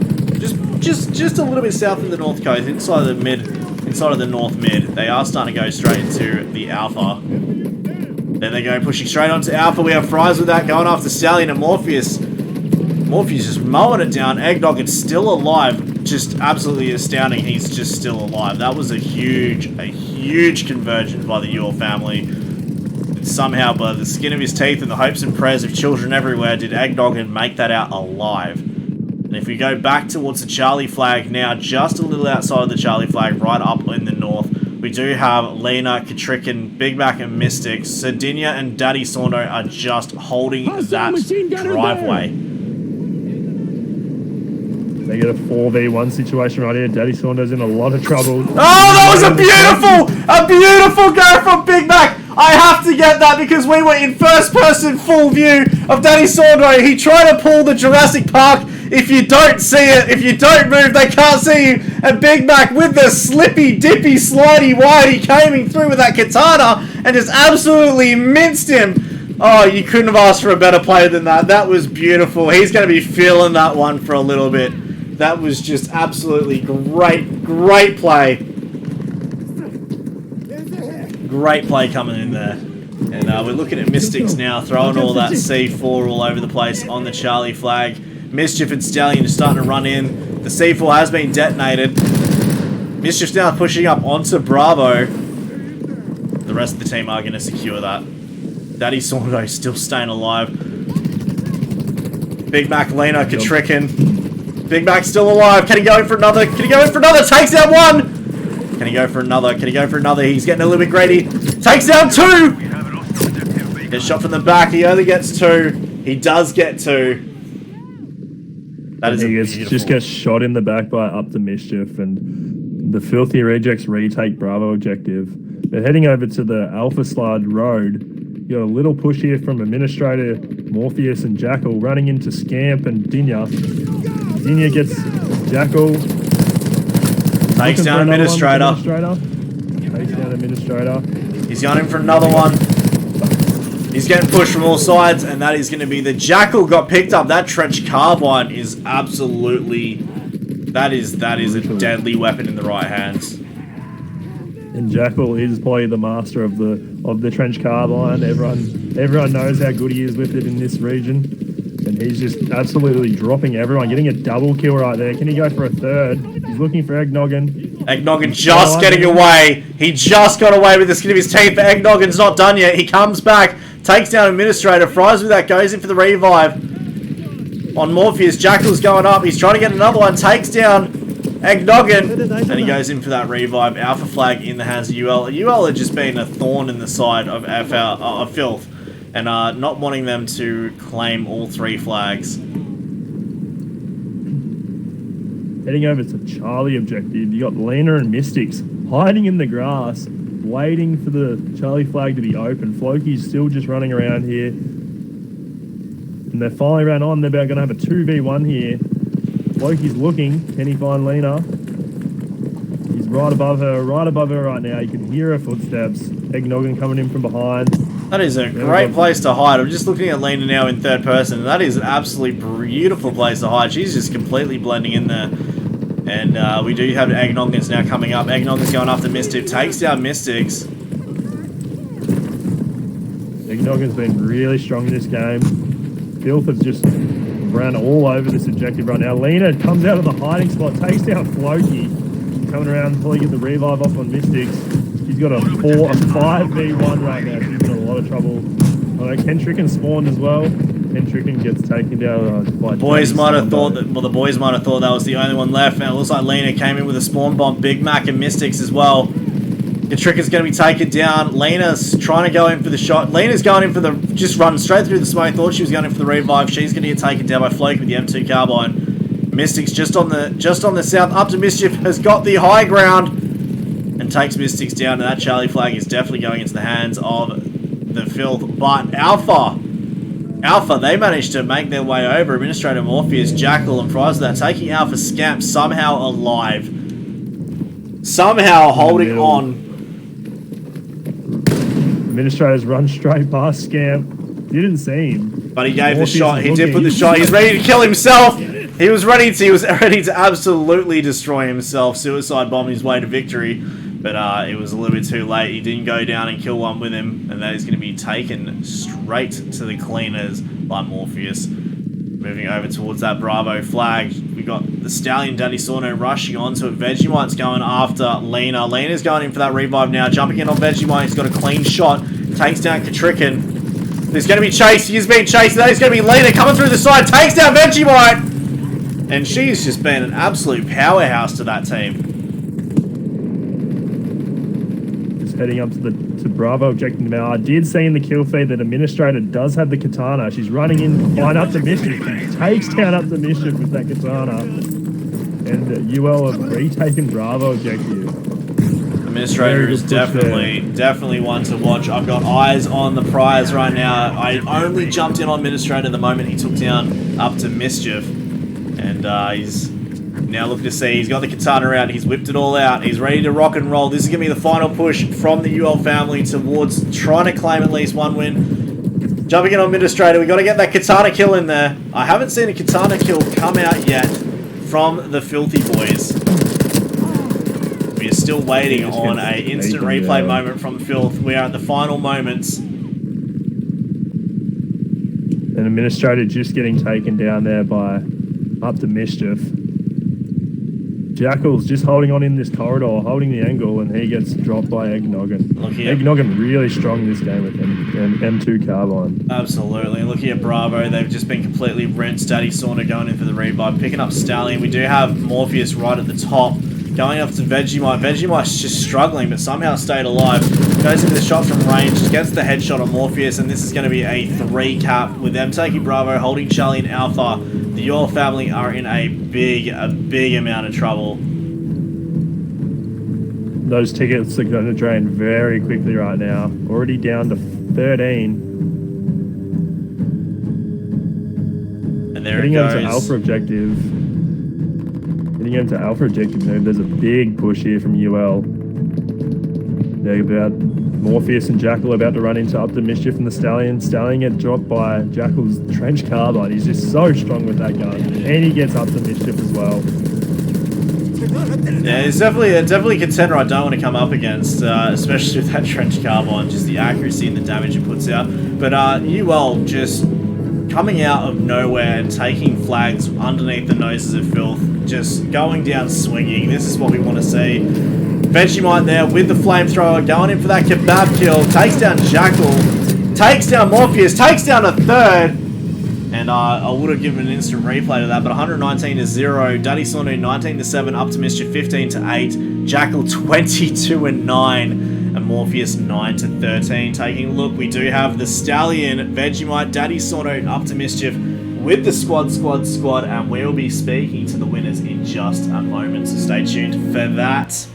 just a little bit south of the north coast, inside of the north mid. They are starting to go straight into the Alpha. Then they go pushing straight onto Alpha. We have Fries with that going after Stallion and Morpheus. Morpheus just mowing it down. Eggnog is still alive. Just absolutely astounding. He's just still alive. That was a huge conversion by the UL family. And somehow, by the skin of his teeth and the hopes and prayers of children everywhere, did Eggnog make that out alive. And if we go back towards the Charlie flag now, just a little outside of the Charlie flag, right up in the north, we do have Lena, Katrikin, Big Mac and Mystic. Sardinia and Daddy Saundo are just holding that driveway. They get a 4v1 situation right here. Daddy Saundo's in a lot of trouble. Oh, that was a beautiful go from Big Mac. I have to get that because we were in first person full view of Daddy Saundo. He tried to pull the Jurassic Park. If you don't see it, if you don't move, they can't see you. And Big Mac with the slippy, dippy, slidey, whitey came through with that katana and just absolutely minced him. Oh, you couldn't have asked for a better play than that. That was beautiful. He's going to be feeling that one for a little bit. That was just absolutely great play. Great play coming in there. And we're looking at Mystics now, throwing all that C4 all over the place on the Charlie flag. Mischief and Stallion are starting to run in. The C4 has been detonated. Mischief's now pushing up onto Bravo. The rest of the team are going to secure that. Daddy Saundo still staying alive. Big Mac, Lena, Katrikin. Big Mac's still alive. Can he go in for another? Takes down one. Can he go for another? He's getting a little bit greedy. Takes down 2. Gets shot from the back. He only gets 2. He does get 2. That is just gets shot in the back by Up to Mischief, and the Filthy Rejects retake Bravo objective. They're heading over to the Alpha Slide Road. You got a little push here from Administrator, Morpheus and Jackal running into Scamp and Dinya. Dinya gets Jackal. Takes down Administrator. Takes down Administrator. He's going in for another one. He's He's getting pushed from all sides, and that is going to be the Jackal got picked up. That trench carbine is absolutely... That is a deadly weapon in the right hands. And Jackal is probably the master of the trench carbine. Everyone knows how good he is with it in this region. And he's just absolutely dropping everyone, getting a double kill right there. Can he go for a third? He's looking for Eggnoggin. Eggnoggin just getting away. He just got away with the skin of his teeth, but Eggnoggin's not done yet. He comes back, takes down Administrator, fries with that, goes in for the revive on Morpheus. Jackal's going up. He's trying to get another one, takes down Eggnoggin, and he goes in for that revive. Alpha flag in the hands of UL. UL had just been a thorn in the side of Filth, and not wanting them to claim all 3 flags. Heading over to Charlie objective, you got Lena and Mystics hiding in the grass, waiting for the Charlie flag to be open. Floki's still just running around here. And they finally ran on. They're about going to have a 2v1 here. Floki's looking. Can he find Lena? He's right above her right now. You can hear her footsteps. Eggnoggin coming in from behind. That is a great place to hide. I'm just looking at Lena now in third person. That is an absolutely beautiful place to hide. She's just completely blending in there. And we do have Eggnoggin's now coming up. Eggnoggin's going after Mystic. Takes down Mystics. Eggnoggin's been really strong in this game. Filth has just ran all over this objective right now. Lena comes out of the hiding spot, takes down Floki. Coming around until he gets the revive off on Mystics. He's got a 5v1 right now. She's in a lot of trouble. Kentricken spawned as well. Kentricken gets taken down by... Boys might have thought that... Well, the boys might have thought that was the only one left. And it looks like Lena came in with a spawn bomb. Big Mac and Mystics as well. Kentricken's going to be taken down. Lena's trying to go in for the shot. Lena's going in for the... Just run straight through the smoke. Thought she was going in for the revive. She's going to get taken down by Floki with the M2 carbine. Mystics just on the south. Up to Mischief has got the high ground and takes Mystics down. And that Charlie flag is definitely going into the hands of the Filth. But Alpha, they managed to make their way over. Administrator Morpheus, Jackal, and prior to that, taking Alpha Scamp somehow alive. Somehow holding on. Administrator's run straight past Scamp. Didn't see him. But he gave the shot. He did put the shot. He's ready to kill himself. He was ready to absolutely destroy himself. Suicide bomb his way to victory. But it was a little bit too late. He didn't go down and kill one with him. And that is going to be taken straight to the cleaners by Morpheus. Moving over towards that Bravo flag. We got the Stallion Daddy Sorno rushing onto it. Vegemite's going after Lena. Lena's going in for that revive now. Jumping in on Vegemite. He's got a clean shot. Takes down Kentricken. There's going to be chase. He's being chased. That is going to be Lena coming through the side. Takes down Vegemite. And she's just been an absolute powerhouse to that team. Just heading up to Bravo objective now. I did see in the kill feed that Administrator does have the katana. She's running in, flying up to Mischief. She takes down up to Mischief with that katana. And UL have retaken Bravo objective. Administrator is definitely one to watch. I've got eyes on the prize right now. I only jumped in on Administrator the moment he took down up to Mischief. And he's now looking to see. He's got the katana out. He's whipped it all out. He's ready to rock and roll. This is going to be the final push from the UL family towards trying to claim at least one win. Jumping in on Administrator. We've got to get that katana kill in there. I haven't seen a katana kill come out yet from the Filthy Boys. We are still waiting on an instant replay moment from Filth. We are at the final moments. And Administrator just getting taken down there by... up to Mischief. Jackal's just holding on in this corridor, holding the angle, and he gets dropped by Eggnoggin. Eggnoggin really strong in this game with him, and M2 carbine. Absolutely. Looking at Bravo, they've just been completely rinsed. Daddy Sauna going in for the revive, picking up Stallion. We do have Morpheus right at the top, going up to Vegemite. Vegemite's just struggling, but somehow stayed alive. Goes into the shot from range, gets the headshot on Morpheus, and this is going to be a 3 cap with them taking Bravo, holding Charlie and Alpha. The UL family are in a big amount of trouble. Those tickets are going to drain very quickly right now. Already down to 13. And there it goes. Heading into Alpha objective. Heading into Alpha objective move. There's a big push here from UL. They're about Morpheus and Jackal about to run into Up the Mischief and the Stallion. Stallion get dropped by Jackal's trench carbine. He's just so strong with that gun. And he gets Up the Mischief as well. Yeah, he's definitely a contender I don't want to come up against, especially with that trench carbine, just the accuracy and the damage it puts out. But UL just coming out of nowhere and taking flags underneath the noses of filth, just going down swinging. This is what we want to see. Vegemite there with the flamethrower, going in for that kebab kill, takes down Jackal, takes down Morpheus, takes down a third. And I would have given an instant replay to that, but 119-0. Daddy Sono 19-7, Up to Mischief 15-8, Jackal 22-9, and Morpheus 9-13. Taking a look, we do have the Stallion, Vegemite, Daddy Sono, Up to Mischief with the squad, and we'll be speaking to the winners in just a moment. So stay tuned for that.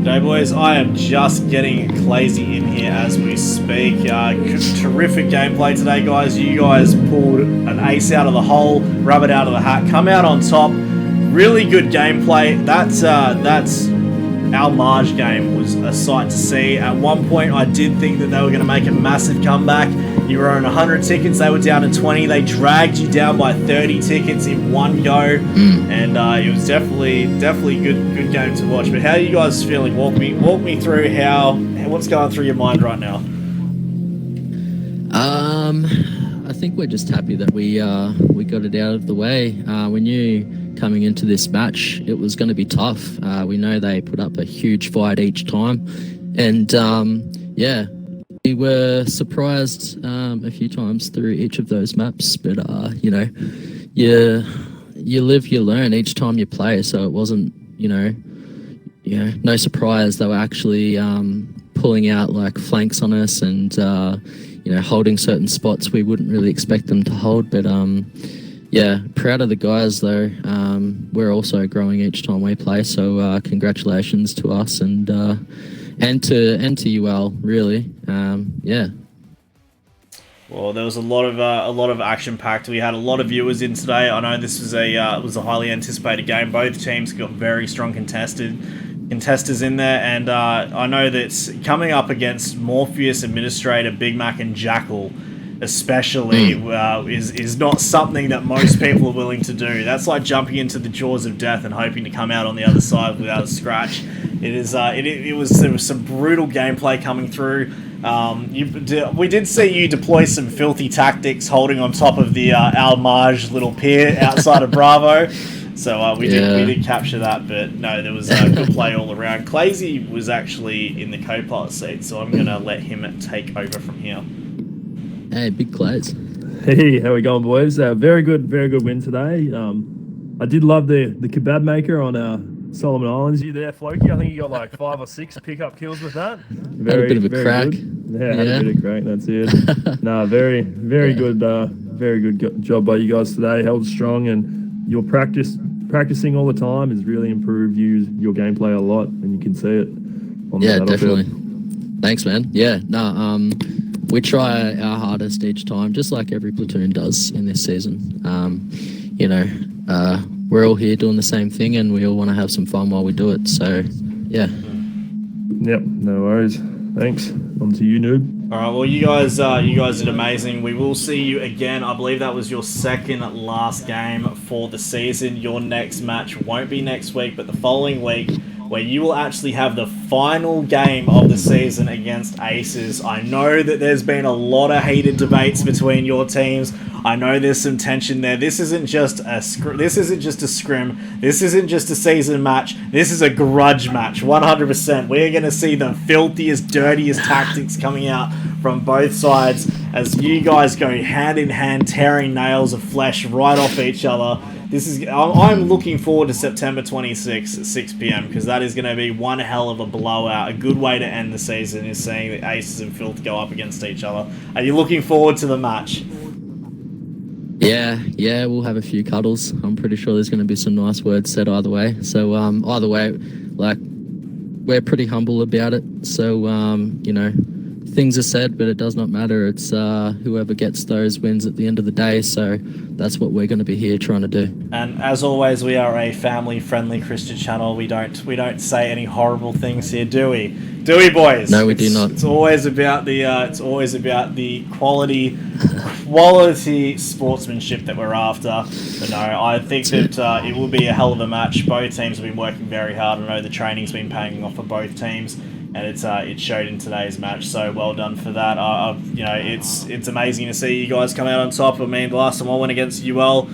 Hey boys, I am just getting Clazy in here as we speak. Terrific gameplay today, guys. You guys pulled an ace out of the hole, rabbit out of the hat, come out on top. Really good gameplay. That's our Marge game was a sight to see. At one point, I did think that they were going to make a massive comeback. You were on 100 tickets, they were down to 20. They dragged you down by 30 tickets in one go, and it was definitely good game to watch. But how are you guys feeling? Walk me through what's going through your mind right now. I think we're just happy that we got it out of the way. We knew coming into this match it was going to be tough. We know they put up a huge fight each time, and yeah. We were surprised a few times through each of those maps, but you know, you live, you learn each time you play. So it wasn't, no surprise they were actually pulling out like flanks on us and holding certain spots we wouldn't really expect them to hold. But yeah, proud of the guys though. We're also growing each time we play. So congratulations to us and to UL really. Yeah. Well, there was a lot of action packed. We had a lot of viewers in today. I know this was a highly anticipated game. Both teams got very strong contesters in there, and I know that coming up against Morpheus, Administrator, Big Mac, and Jackal, especially, is not something that most people are willing to do. That's like jumping into the jaws of death and hoping to come out on the other side without a scratch. There was some brutal gameplay coming through. We did see you deploy some filthy tactics holding on top of the Almage little pier outside of Bravo. So we did capture that, but no, there was good play all around. Clazy was actually in the co-pilot seat, so I'm going to let him take over from here. Hey, big Clays. Hey, how we going, boys? Very good win today. I did love the kebab maker on Solomon Islands. You there, Floki? I think you got like 5 or 6 pickup kills with that. Had a bit of a crack. Good. Yeah, had a bit of crack. That's it. No, very good. Very good job by you guys today. Held strong, and your practicing all the time has really improved your gameplay a lot, and you can see it. On the definitely. Thanks, man. Yeah, we try our hardest each time, just like every platoon does in this season. We're all here doing the same thing, and we all want to have some fun while we do it. So, yeah. Yep, no worries. Thanks. On to you, Noob. All right, well, you guys did amazing. We will see you again. I believe that was your second last game for the season. Your next match won't be next week, but the following week, where you will actually have the final game of the season against Aces. I know that there's been a lot of heated debates between your teams. I know there's some tension there. This isn't just a scrim. This isn't just a season match. This is a grudge match, 100%. We're going to see the filthiest, dirtiest tactics coming out from both sides as you guys go hand in hand, tearing nails of flesh right off each other. I'm looking forward to September 26th at 6 p.m. because that is going to be one hell of a blowout. A good way to end the season is seeing the Aces and Filth go up against each other. Are you looking forward to the match? Yeah, we'll have a few cuddles. I'm pretty sure there's going to be some nice words said either way. So either way, like, we're pretty humble about it. So, things are said, but it does not matter. It's whoever gets those wins at the end of the day. So that's what we're going to be here trying to do. And as always, we are a family-friendly Christian channel. We don't say any horrible things here, do we? Do we, boys? No, we do not. It's always about the quality sportsmanship that we're after. But no, I think that it will be a hell of a match. Both teams have been working very hard. I know the training's been paying off for both teams, and it showed in today's match. So well done for that. It's amazing to see you guys come out on top. I mean, the last time I went against UL,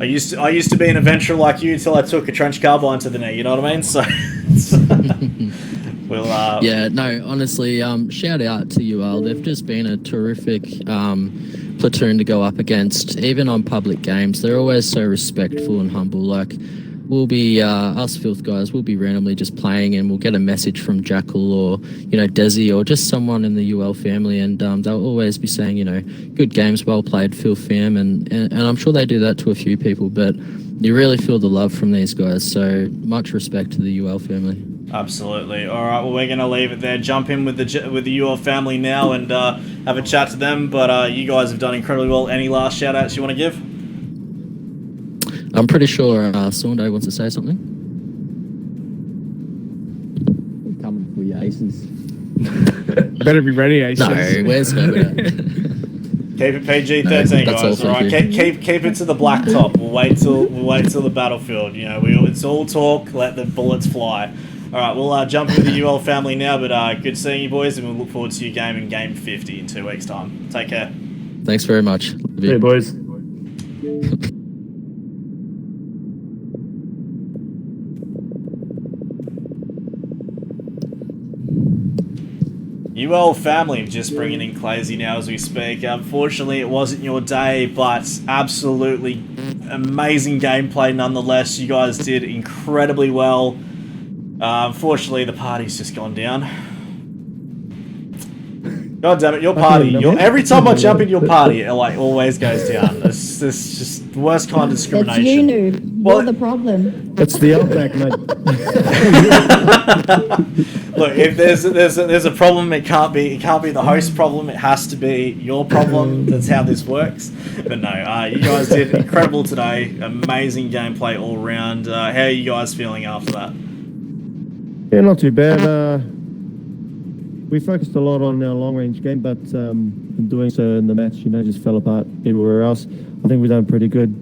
I used to be an adventurer like you until I took a trench carbine to the knee. You know what I mean? So. Honestly, shout out to UL. They've just been a terrific platoon to go up against. Even on public games, they're always so respectful and humble. Like, we'll be us filth guys, we'll be randomly just playing, and we'll get a message from Jackal or Desi or just someone in the UL family, and they'll always be saying good games, well played, filth fam, and I'm sure they do that to a few people, but you really feel the love from these guys. So much respect to the UL family. Absolutely. All right. Well, we're going to leave it there. Jump in with the UL family now and have a chat to them. But you guys have done incredibly well. Any last shout outs you want to give? I'm pretty sure Saundo wants to say something. Coming for you, Aces. Better be ready, Aces. No, where's nobody? Keep it PG-13, guys. All right, keep it to the black top. We'll wait till the battlefield. It's all talk. Let the bullets fly. All right, we'll jump into the UL family now. But good seeing you, boys, and we'll look forward to your game in Game 50 in 2 weeks' time. Take care. Thanks very much. Hey, boys. UL family, just bringing in Clazy now as we speak. Unfortunately, it wasn't your day, but absolutely amazing gameplay nonetheless. You guys did incredibly well. Unfortunately, the party's just gone down. God damn it, your party. Every time I jump in your party, it always goes down. It's just the worst kind of discrimination. That's you, noob. You're the problem. That's the outback, mate. Look, if there's a problem, it can't be the host's problem. It has to be your problem. That's how this works. But no, you guys did incredible today. Amazing gameplay all round. How are you guys feeling after that? Yeah, not too bad. We focused a lot on our long-range game, but in doing so in the match, just fell apart everywhere else. I think we've done pretty good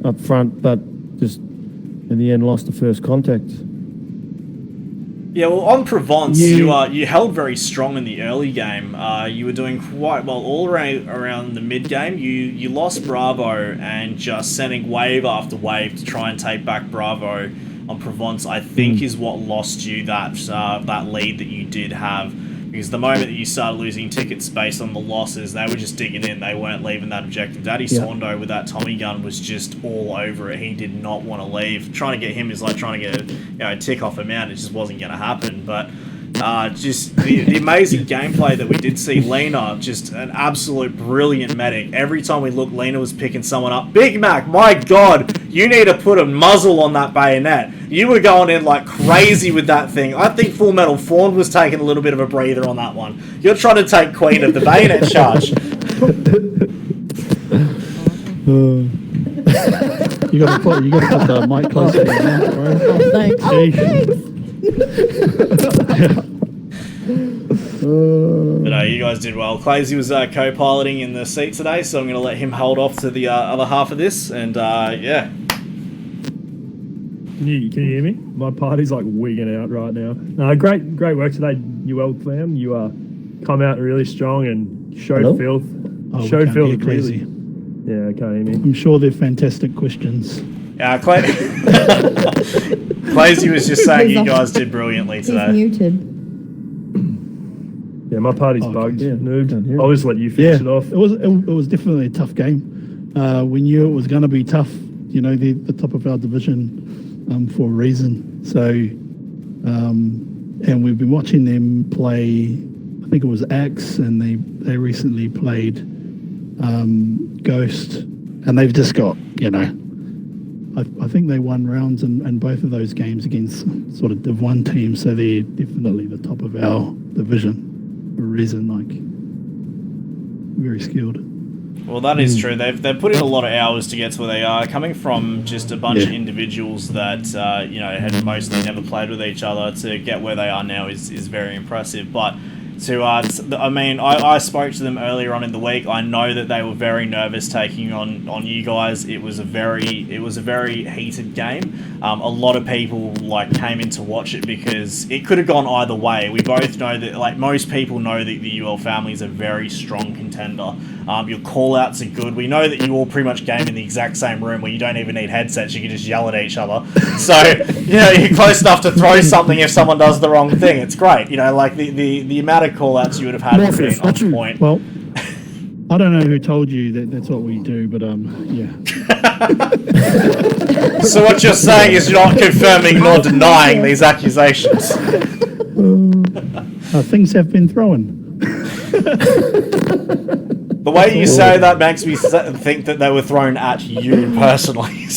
up front, but just in the end lost the first contact. Yeah, well, on Provence, you held very strong in the early game. You were doing quite well all around the mid-game. You lost Bravo, and just sending wave after wave to try and take back Bravo on Provence, I think, is what lost you that lead that you did have. Because the moment that you started losing tickets based on the losses, they were just digging in. They weren't leaving that objective. Daddy Saundo with that Tommy gun was just all over it. He did not want to leave. Trying to get him is like trying to get a tick off a mount. It just wasn't going to happen. But just the amazing gameplay that we did see. Lena, just an absolute brilliant medic. Every time we looked, Lena was picking someone up. Big Mac, my God, you need to put a muzzle on that bayonet. You were going in like crazy with that thing. I think Full Metal Fawn was taking a little bit of a breather on that one. You're trying to take Queen of the bayonet charge. You got to put the mic closer to your mouth, bro. But you guys did well. Clazy was co-piloting in the seat today, so I'm going to let him hold off to the other half of this. And yeah. Can you hear me? My party's like wigging out right now. Great work today, UL fam. You come out really strong and showed filth. Showed filth crazy. Yeah, can't hear me. I'm sure they're fantastic questions. Yeah, Clazy was just saying you guys did brilliantly today. He's muted. Yeah, my party's bugged. Yeah, noob. I'll just let you finish it off. It was definitely a tough game. We knew it was going to be tough. The top of our division for a reason. So, and we've been watching them play. I think it was Axe, and they recently played Ghost, and they've just got I I think they won rounds in both of those games against sort of Div 1 teams, so they're definitely the top of our division for a reason, like very skilled. Well, that is true. They've put in a lot of hours to get to where they are, coming from just a bunch of individuals that had mostly never played with each other. To get where they are now is very impressive. But I spoke to them earlier on in the week. I know that they were very nervous taking on you guys. It was a very heated game. A lot of people came in to watch it because it could have gone either way. We both know that most people know that the UL family is a very strong contender. Your call-outs are good. We know that you all pretty much game in the exact same room where you don't even need headsets. You can just yell at each other. So, you're close enough to throw something if someone does the wrong thing. It's great. The amount of call-outs you would have had would be on point. Well, I don't know who told you that that's what we do, but yeah. So what you're saying is you're not confirming nor denying these accusations. Things have been thrown. The way you say that makes me think that they were thrown at you personally.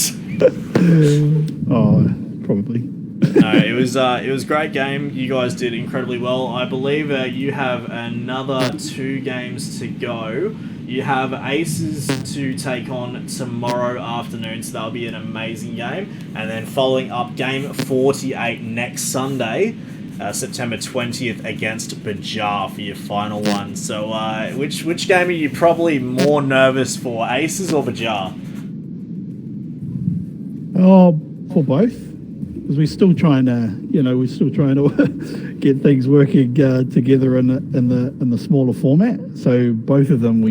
Oh, probably. No, it was a great game. You guys did incredibly well. I believe you have another 2 games to go. You have Aces to take on tomorrow afternoon, so that'll be an amazing game. And then following up, game 48 next Sunday, September 20th against Bajar for your final one. So which game are you probably more nervous for, Aces or Bajar? Oh, for both. Because we're still trying to get things working together in the smaller format. So both of them,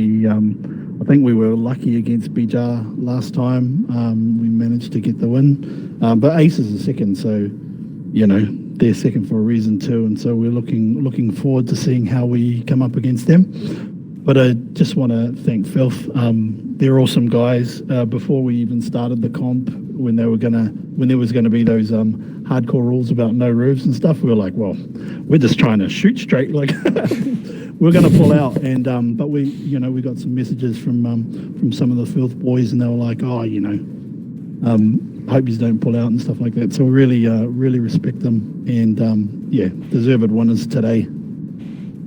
I think we were lucky against Bajar last time. We managed to get the win, but Aces are second, so they're second for a reason too, and so we're looking forward to seeing how we come up against them. But I just want to thank Filth. They're awesome guys. Before we even started the comp, when there was gonna be those hardcore rules about no roofs and stuff, we were like, well, we're just trying to shoot straight, we're gonna pull out. And but we got some messages from some of the Filth boys, and they were like, hope you don't pull out and stuff like that. So we really respect them, and deserved winners today.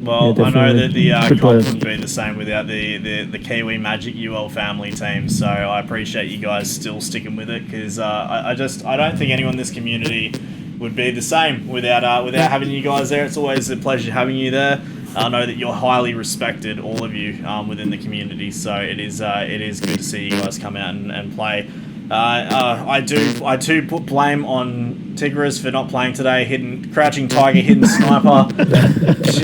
Well, I know that the comp wouldn't be the same without the Kiwi Magic UL family team, so I appreciate you guys still sticking with it, because I don't think anyone in this community would be the same without having you guys there. It's always a pleasure having you there. I know that you're highly respected, all of you, within the community, so it is good to see you guys come out and play. I do put blame on Tigris for not playing today. Crouching Tiger, hidden sniper.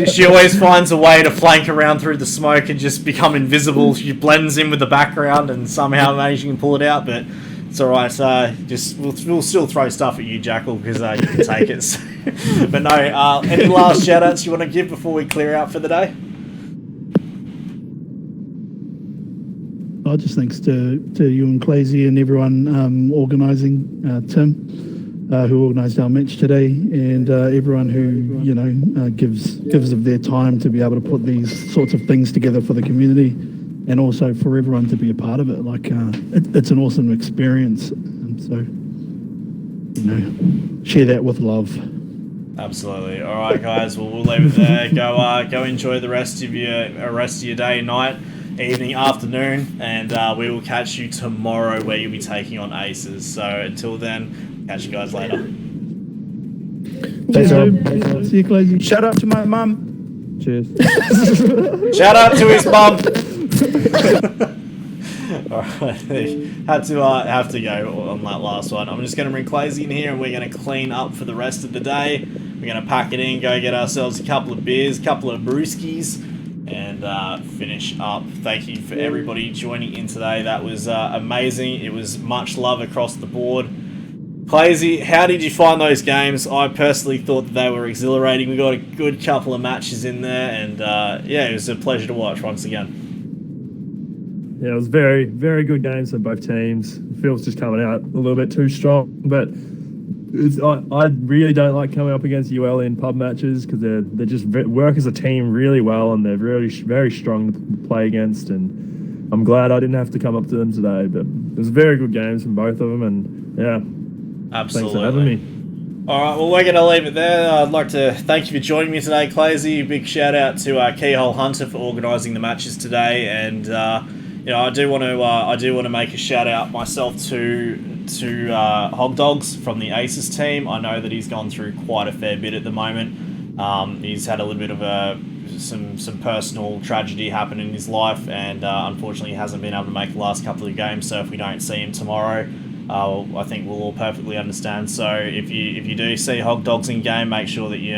She always finds a way to flank around through the smoke and just become invisible. She blends in with the background and somehow managing to pull it out. But it's all right. We'll still throw stuff at you, Jackal, because you can take it. But no. Any last shout outs you want to give before we clear out for the day? Just thanks to you and Clazy and everyone organising, Tim, who organised our match today, and everyone who gives of their time to be able to put these sorts of things together for the community, and also for everyone to be a part of it. It's an awesome experience, and so share that with love. Absolutely. All right, guys. Well, we'll leave it there. Go enjoy the rest of your day, night, evening, afternoon, and we will catch you tomorrow where you'll be taking on Aces. So until then, catch you guys later. Thanks, see you, Clazy. Shout out to my mum. Cheers. Shout out to his mum. All right, have to go on that last one. I'm just going to bring Clazy in here, and we're going to clean up for the rest of the day. We're going to pack it in, go get ourselves a couple of beers, a couple of brewskis, and finish up. Thank you for everybody joining in today. That was amazing. It was much love across the board. Clazy, how did you find those games? I personally thought that they were exhilarating. We got a good couple of matches in there, and it was a pleasure to watch once again. Yeah, it was very, very good games for both teams. Phil's just coming out a little bit too strong, but I really don't like coming up against UL in pub matches, because they just work as a team really well, and they're really very strong to play against. And I'm glad I didn't have to come up to them today. But it was very good games from both of them, and Yeah. Absolutely. Thanks for having me. All right, well, we're going to leave it there. I'd like to thank you for joining me today, Clazy. Big shout out to Keyhole Hunter for organising the matches today, and I do want to make a shout out myself to Hog Dogs from the Aces team. I know that he's gone through quite a fair bit at the moment. He's had a little bit of some personal tragedy happen in his life, and unfortunately, he hasn't been able to make the last couple of games. So if we don't see him tomorrow, I think we'll all perfectly understand. So if you do see Hog Dogs in game, make sure that you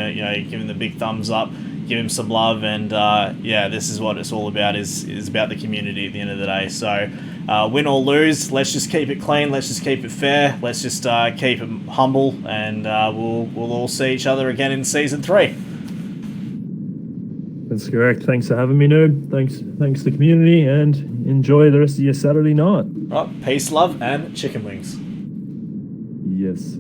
give him the big thumbs up, give him some love, and this is what it's all about. Is about the community at the end of the day. So win or lose, let's just keep it clean. Let's just keep it fair. Let's just keep it humble, and we'll all see each other again in season 3. That's correct. Thanks for having me, Noob. Thanks to the community, and enjoy the rest of your Saturday night. Right, peace, love, and chicken wings. Yes.